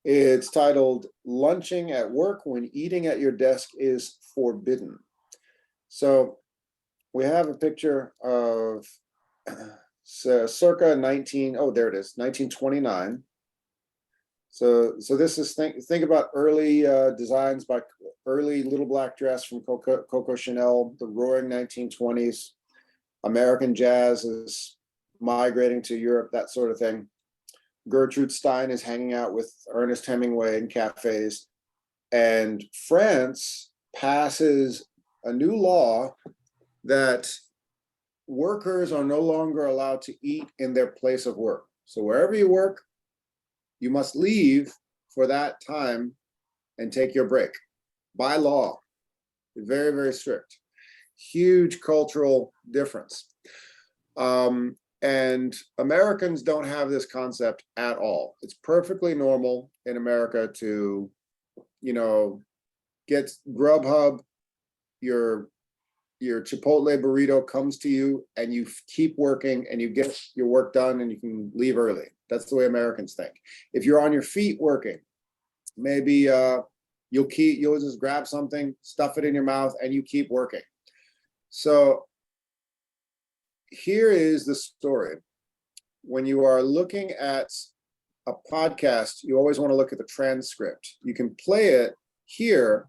It's titled Lunching at Work When Eating at Your Desk is Forbidden. So we have a picture of circa 1929. So this is, think about early designs by early little black dress from Coco Chanel, the roaring 1920s. American jazz is migrating to Europe, that sort of thing. Gertrude Stein is hanging out with Ernest Hemingway in cafes. And France passes a new law that workers are no longer allowed to eat in their place of work. So wherever you work, you must leave for that time and take your break by law. Very, very strict. Huge cultural difference. And Americans don't have this concept at all. It's perfectly normal in America to, get Grubhub, your Chipotle burrito comes to you and you keep working and you get your work done and you can leave early. That's the way Americans think. If you're on your feet working, maybe you'll just grab something, stuff it in your mouth, and you keep working. So here is the story. When you are looking at a podcast, you always want to look at the transcript. You can play it here.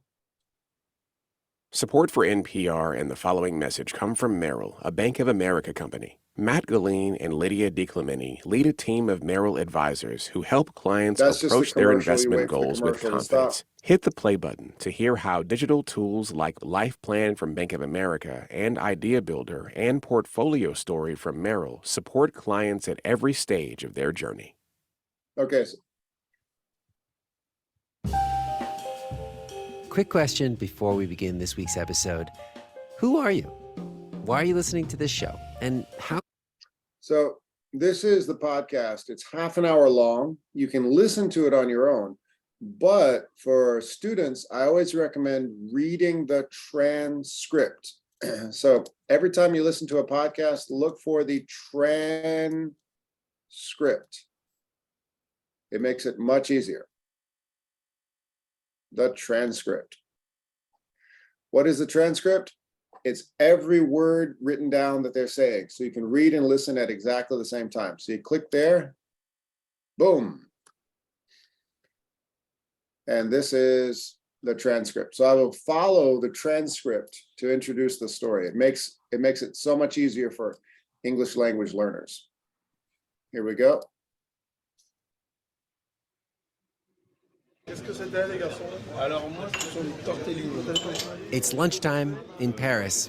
Support for NPR and the following message come from Merrill, a Bank of America company. Matt Galeen and Lydia DiClementi lead a team of Merrill advisors who help clients approach their investment goals with confidence. Hit the play button to hear how digital tools like Life Plan from Bank of America and Idea Builder and Portfolio Story from Merrill support clients at every stage of their journey. Okay. Quick question before we begin this week's episode. Who are you? Why are you listening to this show? And how? So this is the podcast. It's half an hour long. You can listen to it on your own. But for students, I always recommend reading the transcript. So every time you listen to a podcast, look for the transcript. It makes it much easier. The transcript. What is the transcript? It's every word written down that they're saying. So you can read and listen at exactly the same time. So you click there, boom. And this is the transcript. So I will follow the transcript to introduce the story. It makes it so much easier for English language learners. Here we go. It's lunchtime in Paris.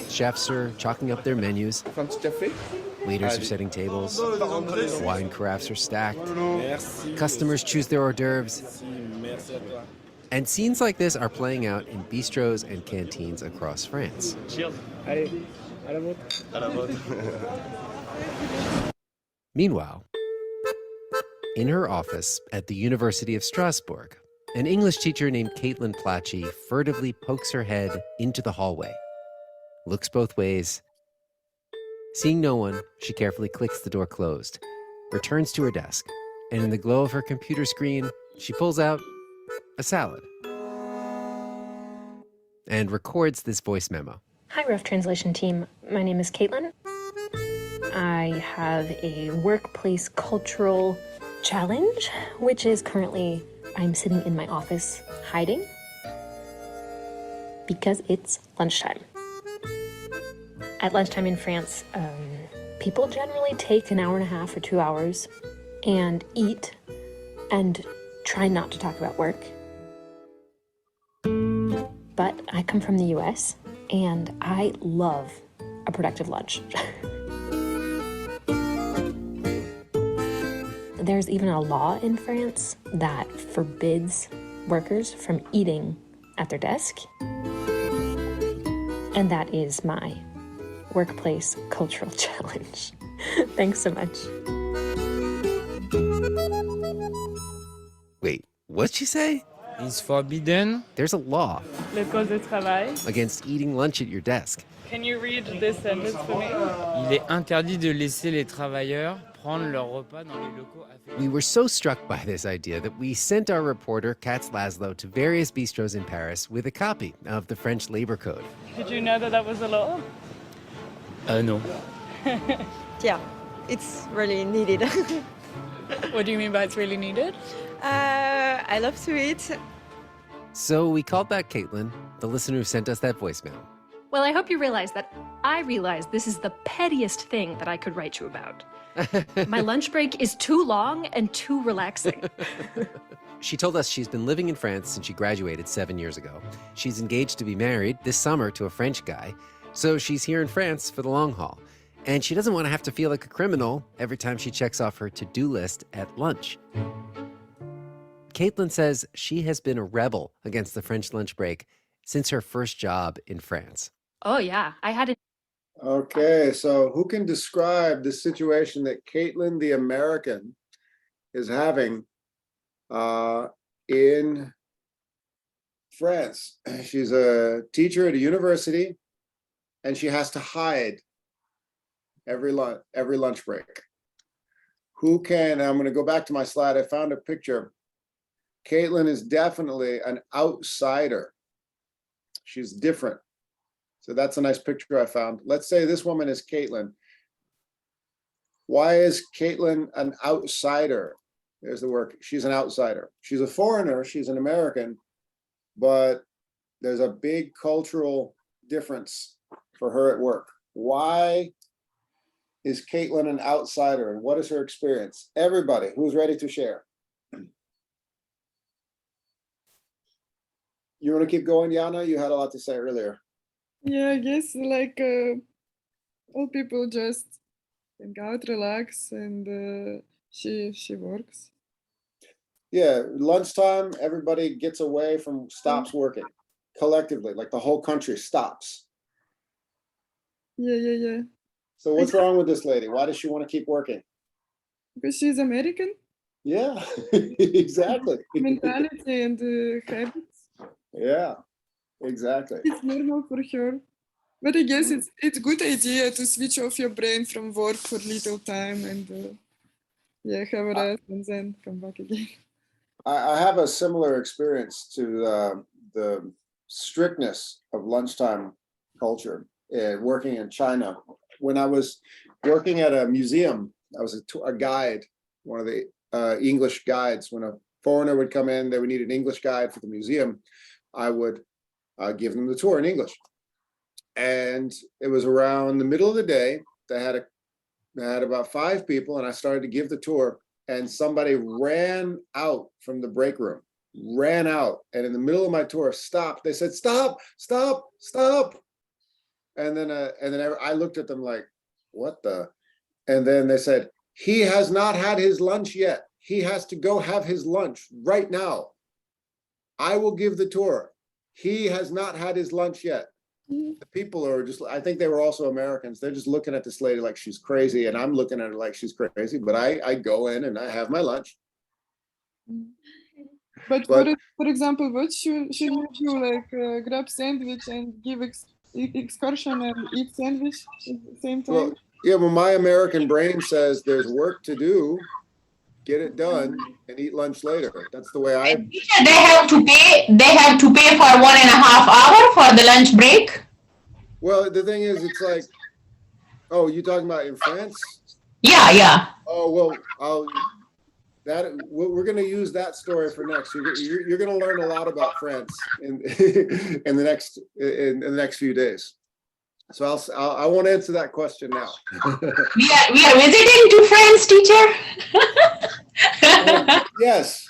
Chefs are chalking up their menus. Waiters are setting tables. Wine carafes are stacked. Customers choose their hors d'oeuvres. And scenes like this are playing out in bistros and canteens across France. Meanwhile, in her office at the University of Strasbourg, an English teacher named Caitlin Plachy furtively pokes her head into the hallway, looks both ways. Seeing no one, she carefully clicks the door closed, returns to her desk, and in the glow of her computer screen, she pulls out a salad and records this voice memo. Hi, Rough Translation team. My name is Caitlin. I have a workplace cultural challenge, which is currently I'm sitting in my office hiding because it's lunchtime. At lunchtime in France, people generally take an hour and a half or 2 hours and eat and try not to talk about work. But I come from the US and I love a productive lunch. There's even a law in France that forbids workers from eating at their desk. And that is my workplace cultural challenge. Thanks so much. Wait, what'd she say? is forbidden. There's a law Le poste de travail. against eating lunch at your desk. Can you read this sentence for me? Il est interdit de laisser les travailleurs prendre leur repas dans les locaux affectés. We were so struck by this idea that we sent our reporter, Katz Laszlo, to various bistros in Paris with a copy of the French labor code. Did you know that that was a law? Non. Yeah, it's really needed. What do you mean by it's really needed? I love to eat. So we called back Caitlin, the listener who sent us that voicemail. Well, I hope you realize that I realize this is the pettiest thing that I could write you about. My lunch break is too long and too relaxing. She told us she's been living in France since she graduated 7 years ago. She's engaged to be married this summer to a French guy, so she's here in France for the long haul. And she doesn't want to have to feel like a criminal every time she checks off her to-do list at lunch. Caitlin says she has been a rebel against the French lunch break since her first job in France. Oh, yeah. I had it. Okay, so who can describe the situation that Caitlin, the American, is having in France? She's a teacher at a university, and she has to hide every lunch break. Who can? I'm going to go back to my slide. I found a picture. Caitlin is definitely an outsider. She's different. So that's a nice picture I found. Let's say this woman is Caitlin. Why is Caitlin an outsider? There's the word. She's an outsider. She's a foreigner. She's an American, but there's a big cultural difference for her at work. Why is Caitlin an outsider, and what is her experience? Everybody who's ready to share. You want to keep going, Yana? You had a lot to say earlier. Yeah, I guess like all people just hang out, relax, and she works. Yeah, lunchtime, everybody gets away from, stops working collectively, like the whole country stops. Yeah. So what's wrong with this lady? Why does she want to keep working? Because she's American. Yeah, exactly. Mentality and habits. Yeah, exactly. It's normal for her. But I guess it's a good idea to switch off your brain from work for little time and have a rest and then come back again. I have a similar experience to the strictness of lunchtime culture working in China. When I was working at a museum, I was a guide, one of the English guides. When a foreigner would come in, they would need an English guide for the museum. I would give them the tour in English. And it was around the middle of the day. They had about 5 people, and I started to give the tour, and somebody ran out from the break room, ran out, and in the middle of my tour stopped. They said, "Stop, stop, stop." And then I looked at them like, what the? And then they said, "He has not had his lunch yet. He has to go have his lunch right now. I will give the tour. He has not had his lunch yet." The people are just, I think they were also Americans. They're just looking at this lady like she's crazy, and I'm looking at her like she's crazy, but I go in and I have my lunch. But for example, what should you do? Like grab sandwich and give excursion and eat sandwich at the same time? Well, yeah, well, my American brain says there's work to do, get it done, and eat lunch later. That's the way I. They have to pay. They have to pay for 1.5 hours for the lunch break. Well, the thing is, it's like, oh, you talking about in France? Yeah. Oh well, we're going to use that story for next. You're going to learn a lot about France in the next few days. So I won't answer that question now. We are visiting to France, teacher. Yes,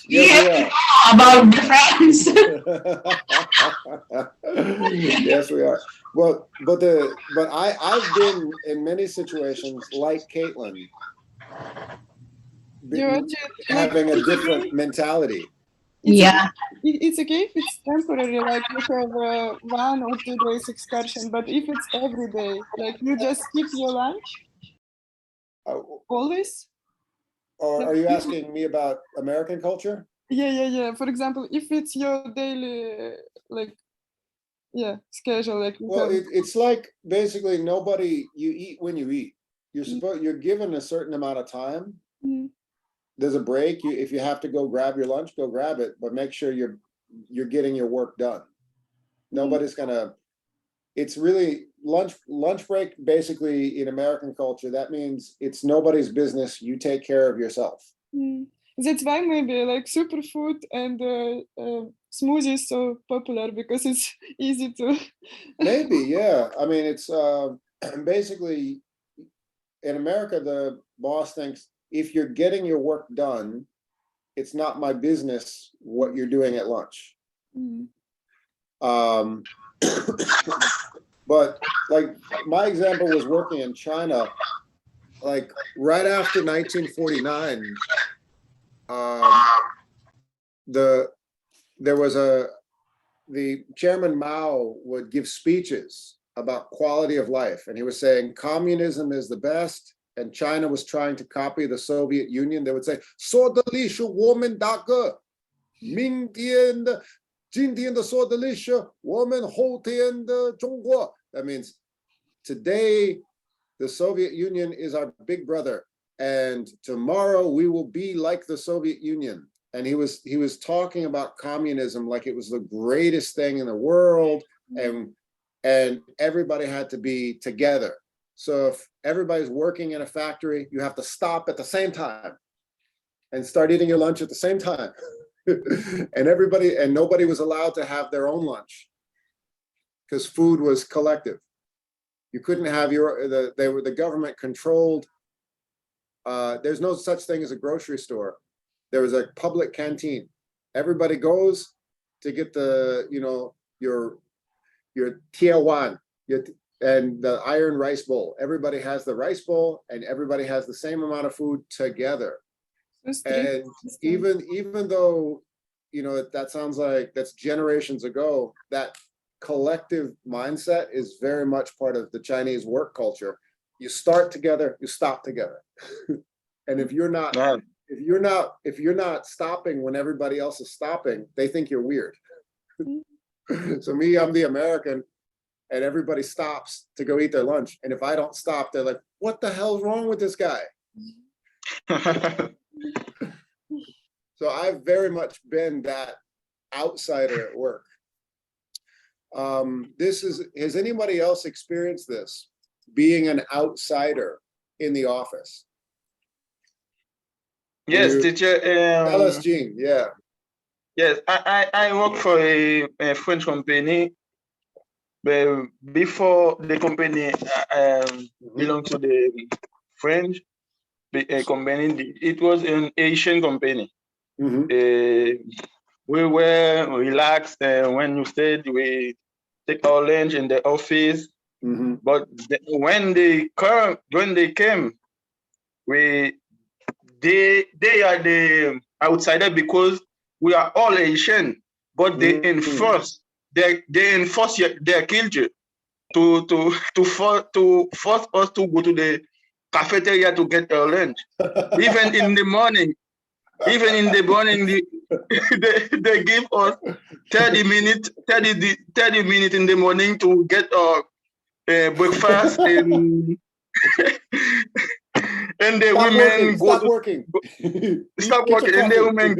we are. About the France. Yes, we are. Well, but I've been in many situations like Caitlin, having a different mentality. It's okay if it's temporary, like you have 1 or 2 days excursion, but if it's every day, like you just skip your lunch always. Or are you asking me about American culture? Yeah. For example, if it's your daily schedule, like well, it's like basically nobody, you eat when you eat. You're given a certain amount of time. There's a break. If you have to go grab your lunch, go grab it, but make sure you're getting your work done. Nobody's gonna. It's really lunch break. Basically, in American culture, that means it's nobody's business. You take care of yourself. That's why maybe like superfood and smoothies so popular, because it's easy to. Maybe, yeah. I mean, it's basically in America, the boss thinks if you're getting your work done, it's not my business what you're doing at lunch. But like my example was working in China, like right after 1949, there was the Chairman Mao would give speeches about quality of life, and he was saying communism is the best, and China was trying to copy the Soviet Union. They would say 说的历史我们大哥，明天的今天的说的历史我们后天的中国. That means today the Soviet Union is our big brother, and tomorrow we will be like the Soviet Union. And he was talking about communism like it was the greatest thing in the world, and everybody had to be together. So if everybody's working in a factory, you have to stop at the same time and start eating your lunch at the same time. And nobody was allowed to have their own lunch because food was collective. You couldn't have the government controlled. There's no such thing as a grocery store. There was a public canteen. Everybody goes to get your tiawan, and the iron rice bowl. Everybody has the rice bowl, and everybody has the same amount of food together. And even though that sounds like that's generations ago, that collective mindset is very much part of the Chinese work culture. You start together, you stop together. And if you're not stopping when everybody else is stopping, they think you're weird. So I'm the American, and everybody stops to go eat their lunch. And if I don't stop, they're like, what the hell's wrong with this guy? So I've very much been that outsider at work. Has anybody else experienced this, being an outsider in the office? Yes, teacher. Tell us, Jean. Yeah. Yes, I work for a French company. But before the company belonged to the French company, it was an Asian company. We were relaxed when you said we take our lunch in the office. But when they came, they are the outsider because we are all Asian, but they enforce their culture to force us to go to the cafeteria to get our lunch. Even in the morning, they give us 30 minutes in the morning to get our breakfast and and the women stop working. And the women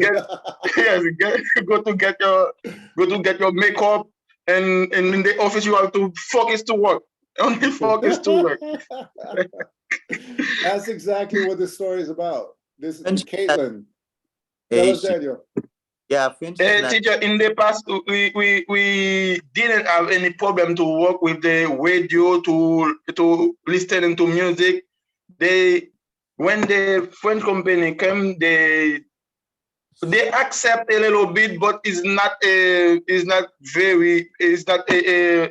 go to get your makeup, and in the office you have to focus to work. Only focus to work. That's exactly what this story is about. This is Caitlin. Tell us, Daniel. Yeah, teacher, in the past we didn't have any problem to work with the radio to listen to music. When the French company came, they accept a little bit, but it's not a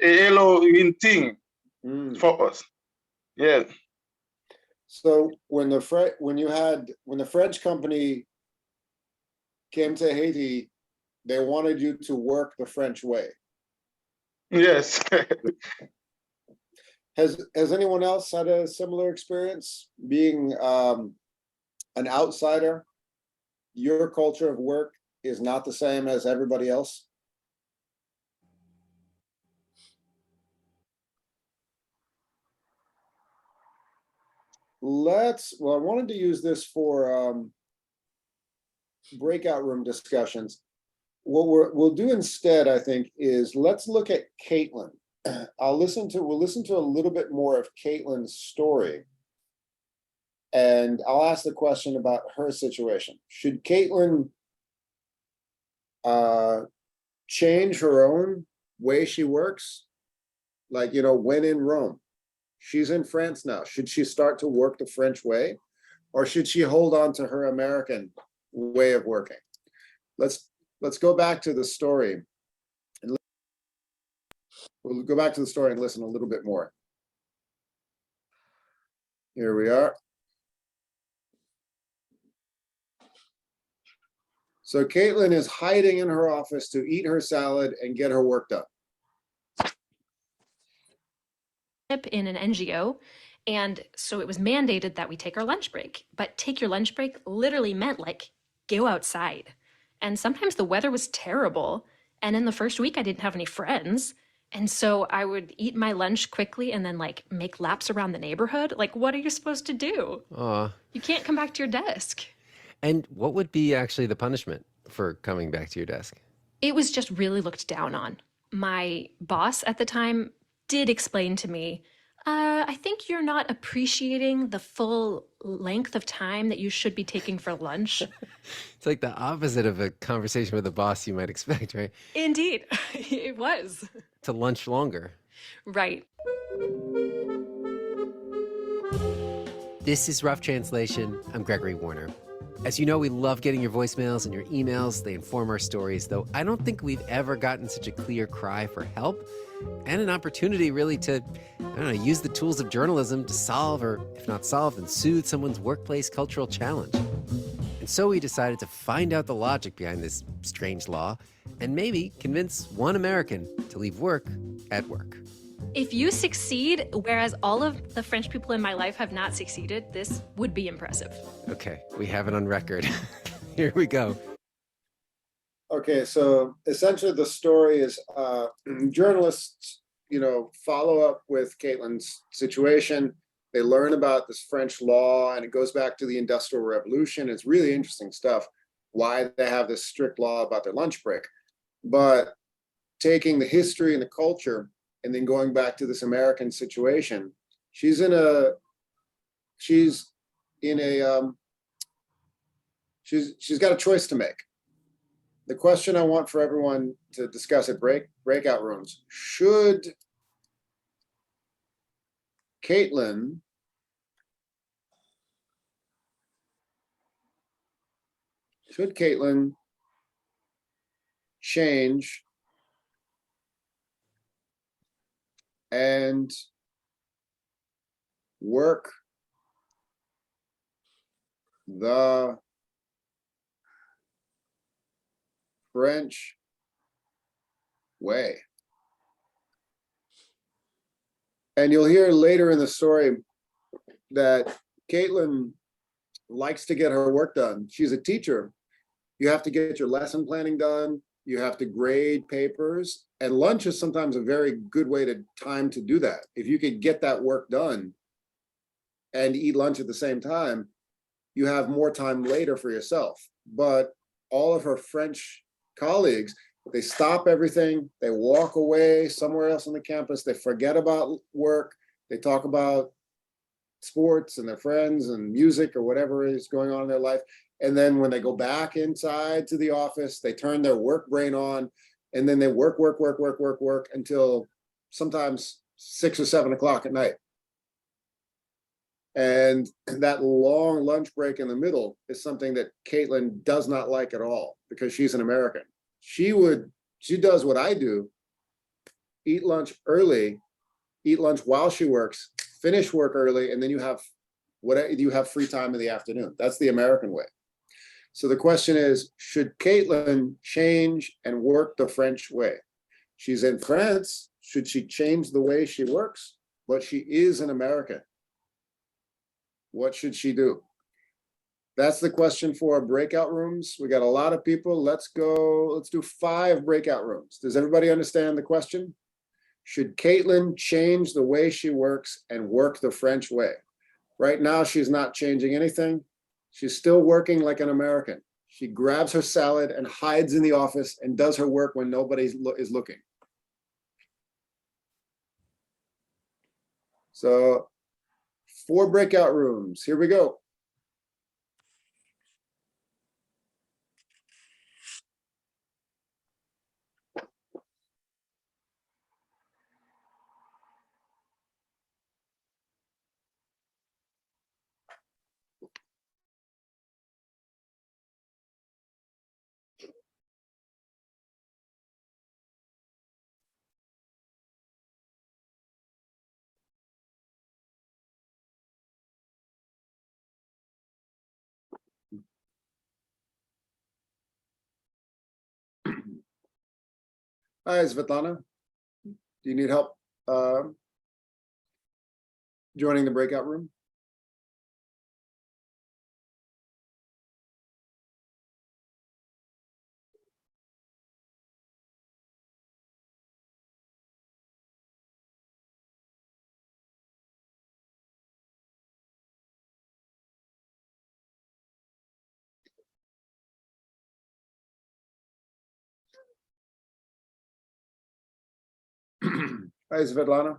yellow thing for us. Yeah. So when the French company came to Haiti, they wanted you to work the French way. Yes. Has anyone else had a similar experience being an outsider? Your culture of work is not the same as everybody else? Well, I wanted to use this for breakout room discussions. What we'll do instead, I think, is let's look at Caitlin. We'll listen to a little bit more of Caitlin's story. And I'll ask the question about her situation. Should Caitlin change her own way she works? Like, when in Rome, she's in France now. Should she start to work the French way? Or should she hold on to her American way of working? Let's go back to the story. And we'll go back to the story and listen a little bit more. Here we are. So Caitlin is hiding in her office to eat her salad and get her work done. In an NGO, and so it was mandated that we take our lunch break. But take your lunch break literally meant like go outside. And sometimes the weather was terrible. And in the first week, I didn't have any friends. And so I would eat my lunch quickly and then like make laps around the neighborhood. Like, what are you supposed to do? You can't come back to your desk. And what would be actually the punishment for coming back to your desk? It was just really looked down on. My boss at the time did explain to me, I think you're not appreciating the full length of time that you should be taking for lunch. It's like the opposite of a conversation with a boss you might expect, right? Indeed, it was. To lunch longer. Right. This is Rough Translation. I'm Gregory Warner. As you know, we love getting your voicemails and your emails. They inform our stories, though I don't think we've ever gotten such a clear cry for help and an opportunity really to, use the tools of journalism to solve, or if not solve, then soothe someone's workplace cultural challenge. And so we decided to find out the logic behind this strange law and maybe convince one American to leave work at work. If you succeed, whereas all of the French people in my life have not succeeded, this would be impressive. Okay, we have it on record. Here we go. Okay, so essentially the story is journalists, follow up with Caitlin's situation. They learn about this French law, and it goes back to the Industrial Revolution. It's really interesting stuff, why they have this strict law about their lunch break. But taking the history and the culture and then going back to this American situation, she's got a choice to make. The question I want for everyone to discuss at breakout rooms: should Caitlin change and work the French way? And you'll hear later in the story that Caitlin likes to get her work done. She's a teacher. You have to get your lesson planning done. You have to grade papers, and lunch is sometimes a very good way to do that. If you could get that work done and eat lunch at the same time, you have more time later for yourself. But all of her French colleagues, they stop everything, they walk away somewhere else on the campus, they forget about work, they talk about sports and their friends and music or whatever is going on in their life. And then when they go back inside to the office, they turn their work brain on, and then they work until sometimes 6 or 7 o'clock at night. And that long lunch break in the middle is something that Caitlin does not like at all, because she's an American. She does what I do: eat lunch early, eat lunch while she works, finish work early, and then you have free time in the afternoon. That's the American way. So the question is, should Caitlin change and work the French way? She's in France. Should she change the way she works? But she is an American. What should she do? That's the question for breakout rooms. We got a lot of people. Let's do 5 breakout rooms. Does everybody understand the question? Should Caitlin change the way she works and work the French way? Right now, she's not changing anything. She's still working like an American. She grabs her salad and hides in the office and does her work when nobody is looking. So 4 breakout rooms. Here we go. Hi, Svetlana. Do you need help joining the breakout room? Hi, Svetlana.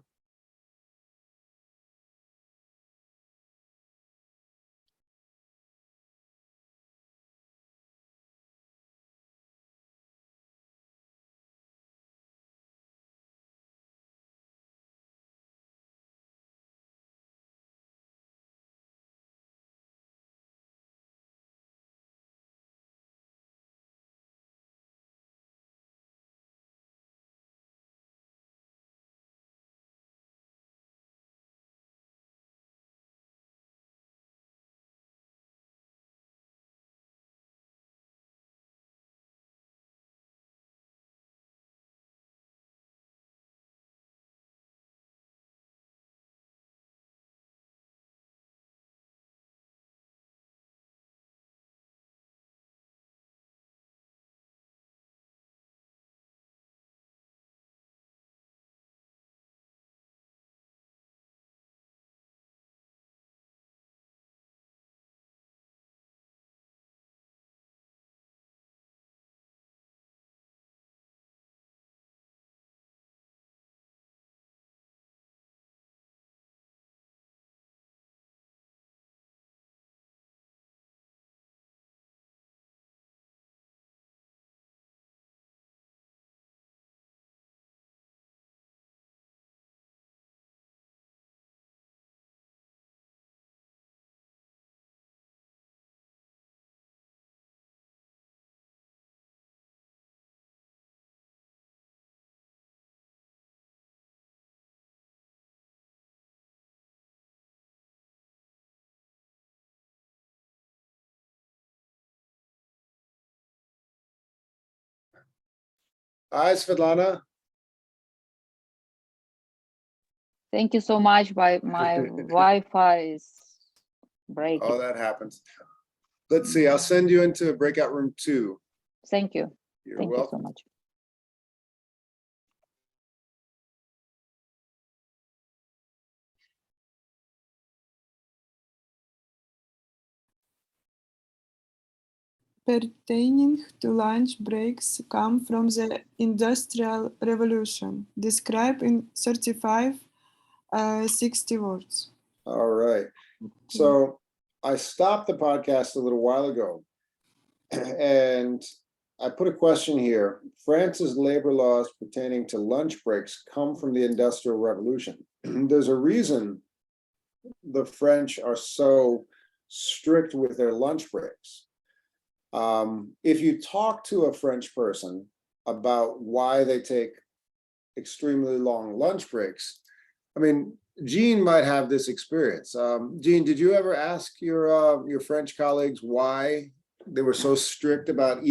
Hi, Svetlana. Thank you so much. My Wi-Fi is breaking. Oh, that happens. Let's see. I'll send you into breakout room 2. Thank you. You're Thank welcome. you so much. Pertaining to lunch breaks come from the Industrial Revolution, described in 60 words. All right. So I stopped the podcast a little while ago and I put a question here. France's labor laws pertaining to lunch breaks come from the Industrial Revolution. There's a reason the French are so strict with their lunch breaks. If you talk to a French person about why they take extremely long lunch breaks, I mean, Jean might have this experience. Jean, did you ever ask your French colleagues why they were so strict about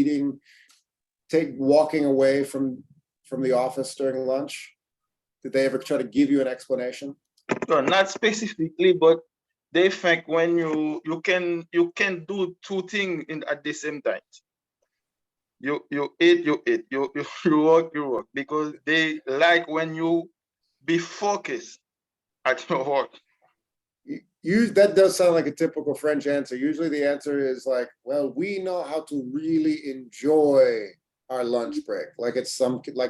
walking away from the office during lunch? Did they ever try to give you an explanation? No, not specifically, but they think when you can do two things at the same time. You eat, you work, because they like when you be focused at your work. That does sound like a typical French answer. Usually the answer is like, well, we know how to really enjoy our lunch break. Like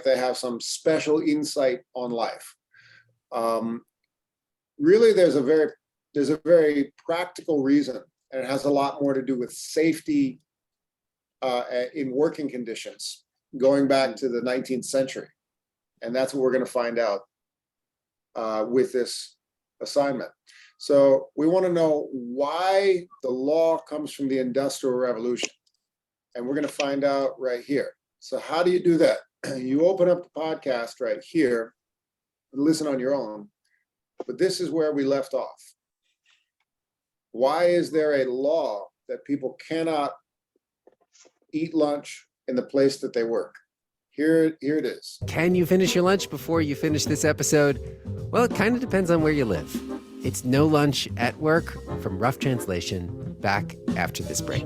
they have some special insight on life. Really, there's a very practical reason, and it has a lot more to do with safety in working conditions, going back to the 19th century. And that's what we're going to find out with this assignment. So we want to know why the law comes from the Industrial Revolution. And we're going to find out right here. So how do you do that? You open up the podcast right here and listen on your own. But this is where we left off. Why is there a law that people cannot eat lunch in the place that they work? Here it is. Can you finish your lunch before you finish this episode? Well, it kind of depends on where you live. It's No Lunch at Work from Rough Translation, back after this break.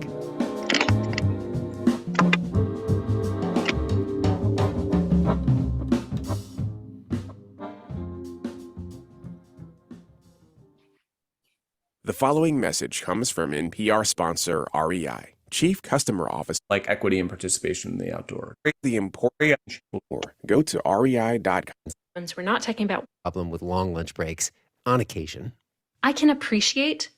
The following message comes from NPR sponsor REI, Chief Customer Officer. Like equity and participation in the outdoor. The important more. Go to rei.com. We're not talking about problem with long lunch breaks on occasion. I can appreciate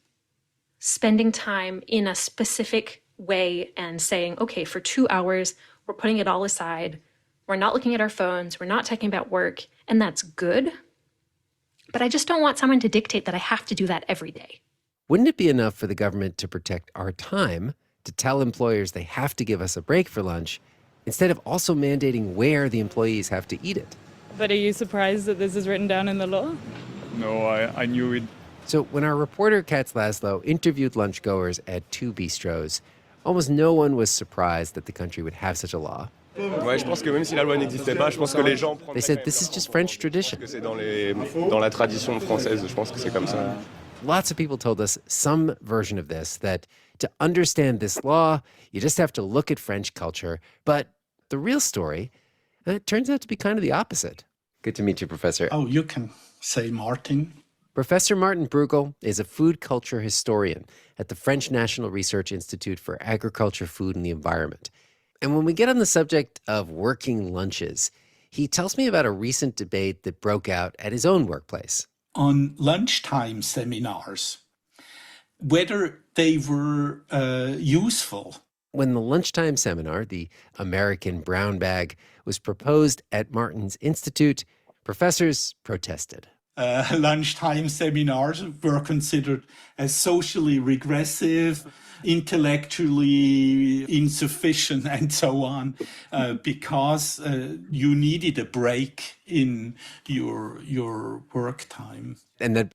spending time in a specific way and saying, okay, for 2 hours, we're putting it all aside. We're not looking at our phones. We're not talking about work. And that's good. But I just don't want someone to dictate that I have to do that every day. Wouldn't it be enough for the government to protect our time, to tell employers they have to give us a break for lunch, instead of also mandating where the employees have to eat it? But are you surprised that this is written down in the law? No, I knew it. So when our reporter Katz Laszlo interviewed lunchgoers at two bistros, almost no one was surprised that the country would have such a law. They said this is just French tradition. Lots of people told us some version of this, that to understand this law, you just have to look at French culture. But the real story, it turns out to be kind of the opposite. Good to meet you, Professor. Oh, you can say Martin. Professor Martin Bruegel is a food culture historian at the French National Research Institute for Agriculture, Food, and the Environment. And when we get on the subject of working lunches, he tells me about a recent debate that broke out at his own workplace. On lunchtime seminars, whether they were useful. When the lunchtime seminar, the American brown bag, was proposed at Martin's Institute, professors protested. Lunchtime seminars were considered as socially regressive, intellectually insufficient, and so on, because you needed a break in your work time. And then,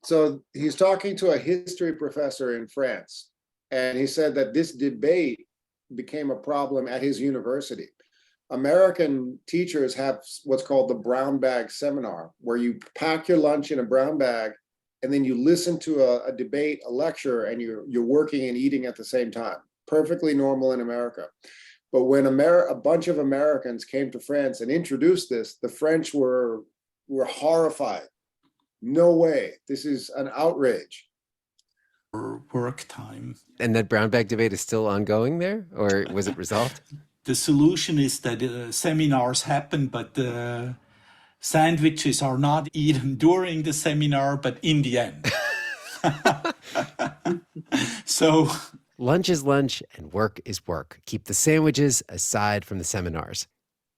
so he's talking to a history professor in France, and he said that this debate became a problem at his university. American teachers have what's called the brown bag seminar, where you pack your lunch in a brown bag, and then you listen to a debate, a lecture, and you're working and eating at the same time. Perfectly normal in America. But when a bunch of Americans came to France and introduced this, the French were horrified. No way, this is an outrage. Work time. And that brown bag debate is still ongoing there, or was it resolved? The solution is that seminars happen, but the sandwiches are not eaten during the seminar, but in the end. So lunch is lunch and work is work. Keep the sandwiches aside from the seminars.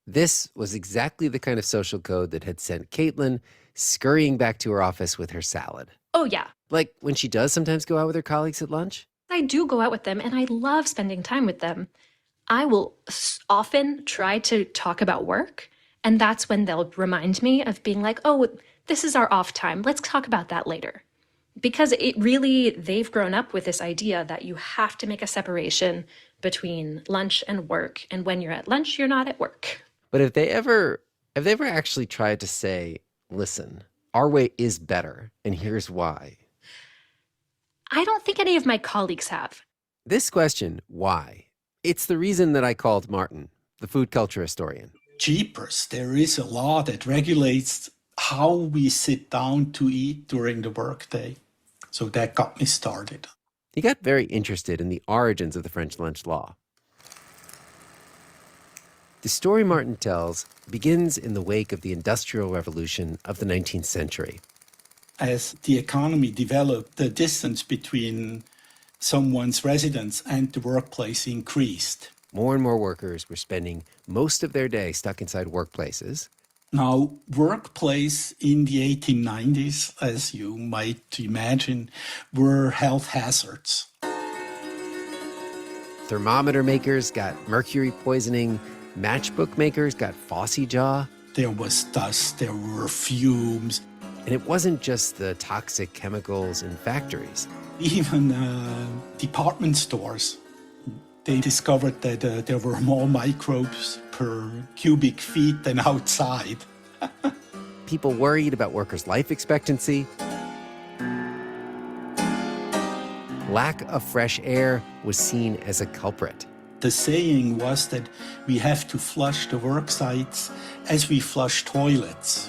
This was exactly the kind of social code that had sent Caitlin scurrying back to her office with her salad. Oh, yeah. Like when she does sometimes go out with her colleagues at lunch. I do go out with them, and I love spending time with them. I will often try to talk about work, and that's when they'll remind me of being like, oh, this is our off time. Let's talk about that later. Because they've grown up with this idea that you have to make a separation between lunch and work, and when you're at lunch, you're not at work. But have they ever actually tried to say, listen, our way is better, and here's why? I don't think any of my colleagues have. This question, why? It's the reason that I called Martin, the food culture historian. Jeepers, there is a law that regulates how we sit down to eat during the workday. So that got me started. He got very interested in the origins of the French lunch law. The story Martin tells begins in the wake of the Industrial Revolution of the 19th century. As the economy developed, the distance between someone's residence and the workplace increased. More and more workers were spending most of their day stuck inside workplaces. Now, workplace in the 1890s, as you might imagine, were health hazards. Thermometer makers got mercury poisoning. Matchbook makers got phossy jaw. There was dust, there were fumes. And it wasn't just the toxic chemicals in factories. Even department stores, they discovered that there were more microbes per cubic feet than outside. People worried about workers' life expectancy. Lack of fresh air was seen as a culprit. The saying was that we have to flush the work sites as we flush toilets.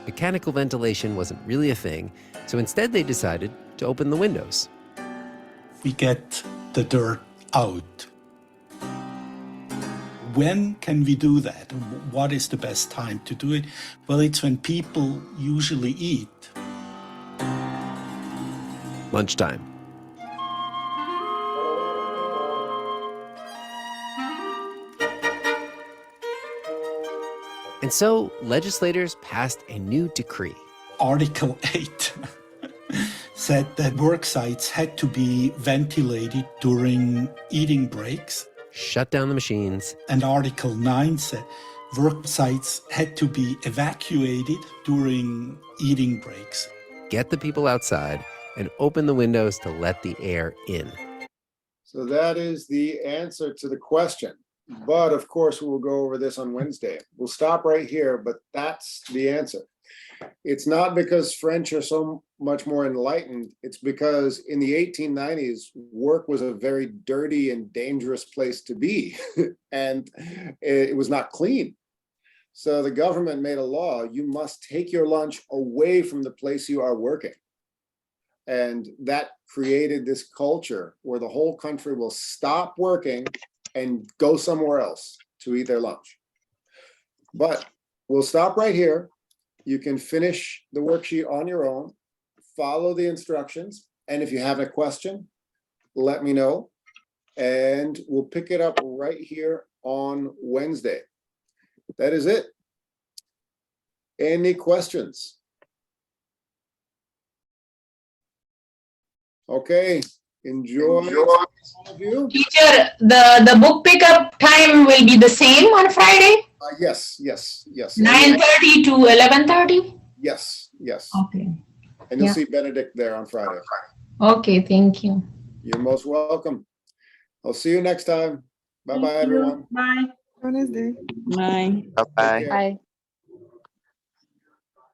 Mechanical ventilation wasn't really a thing, so instead they decided to open the windows. We get the dirt out. When can we do that? What is the best time to do it? Well, it's when people usually eat. Lunchtime. And so legislators passed a new decree. Article 8 said that work sites had to be ventilated during eating breaks. Shut down the machines. And Article 9 said work sites had to be evacuated during eating breaks. Get the people outside and open the windows to let the air in. So that is the answer to the question. But of course, we'll go over this on Wednesday. We'll stop right here, but that's the answer. It's not because French are so much more enlightened. It's because in the 1890s, work was a very dirty and dangerous place to be, and it was not clean. So the government made a law, you must take your lunch away from the place you are working. And that created this culture where the whole country will stop working and go somewhere else to eat their lunch. But we'll stop right here. You can finish the worksheet on your own, follow the instructions, and if you have a question, let me know, and we'll pick it up right here on Wednesday. That is it. Any questions? Okay. Enjoy. All of you. Teacher, the book pickup time will be the same on Friday? Yes. 9:30 to 11:30? Yes. Okay. And you'll see Benedict there on Friday. Okay, thank you. You're most welcome. I'll see you next time. Bye-bye, everyone. Bye. Wednesday. Bye-bye. Bye.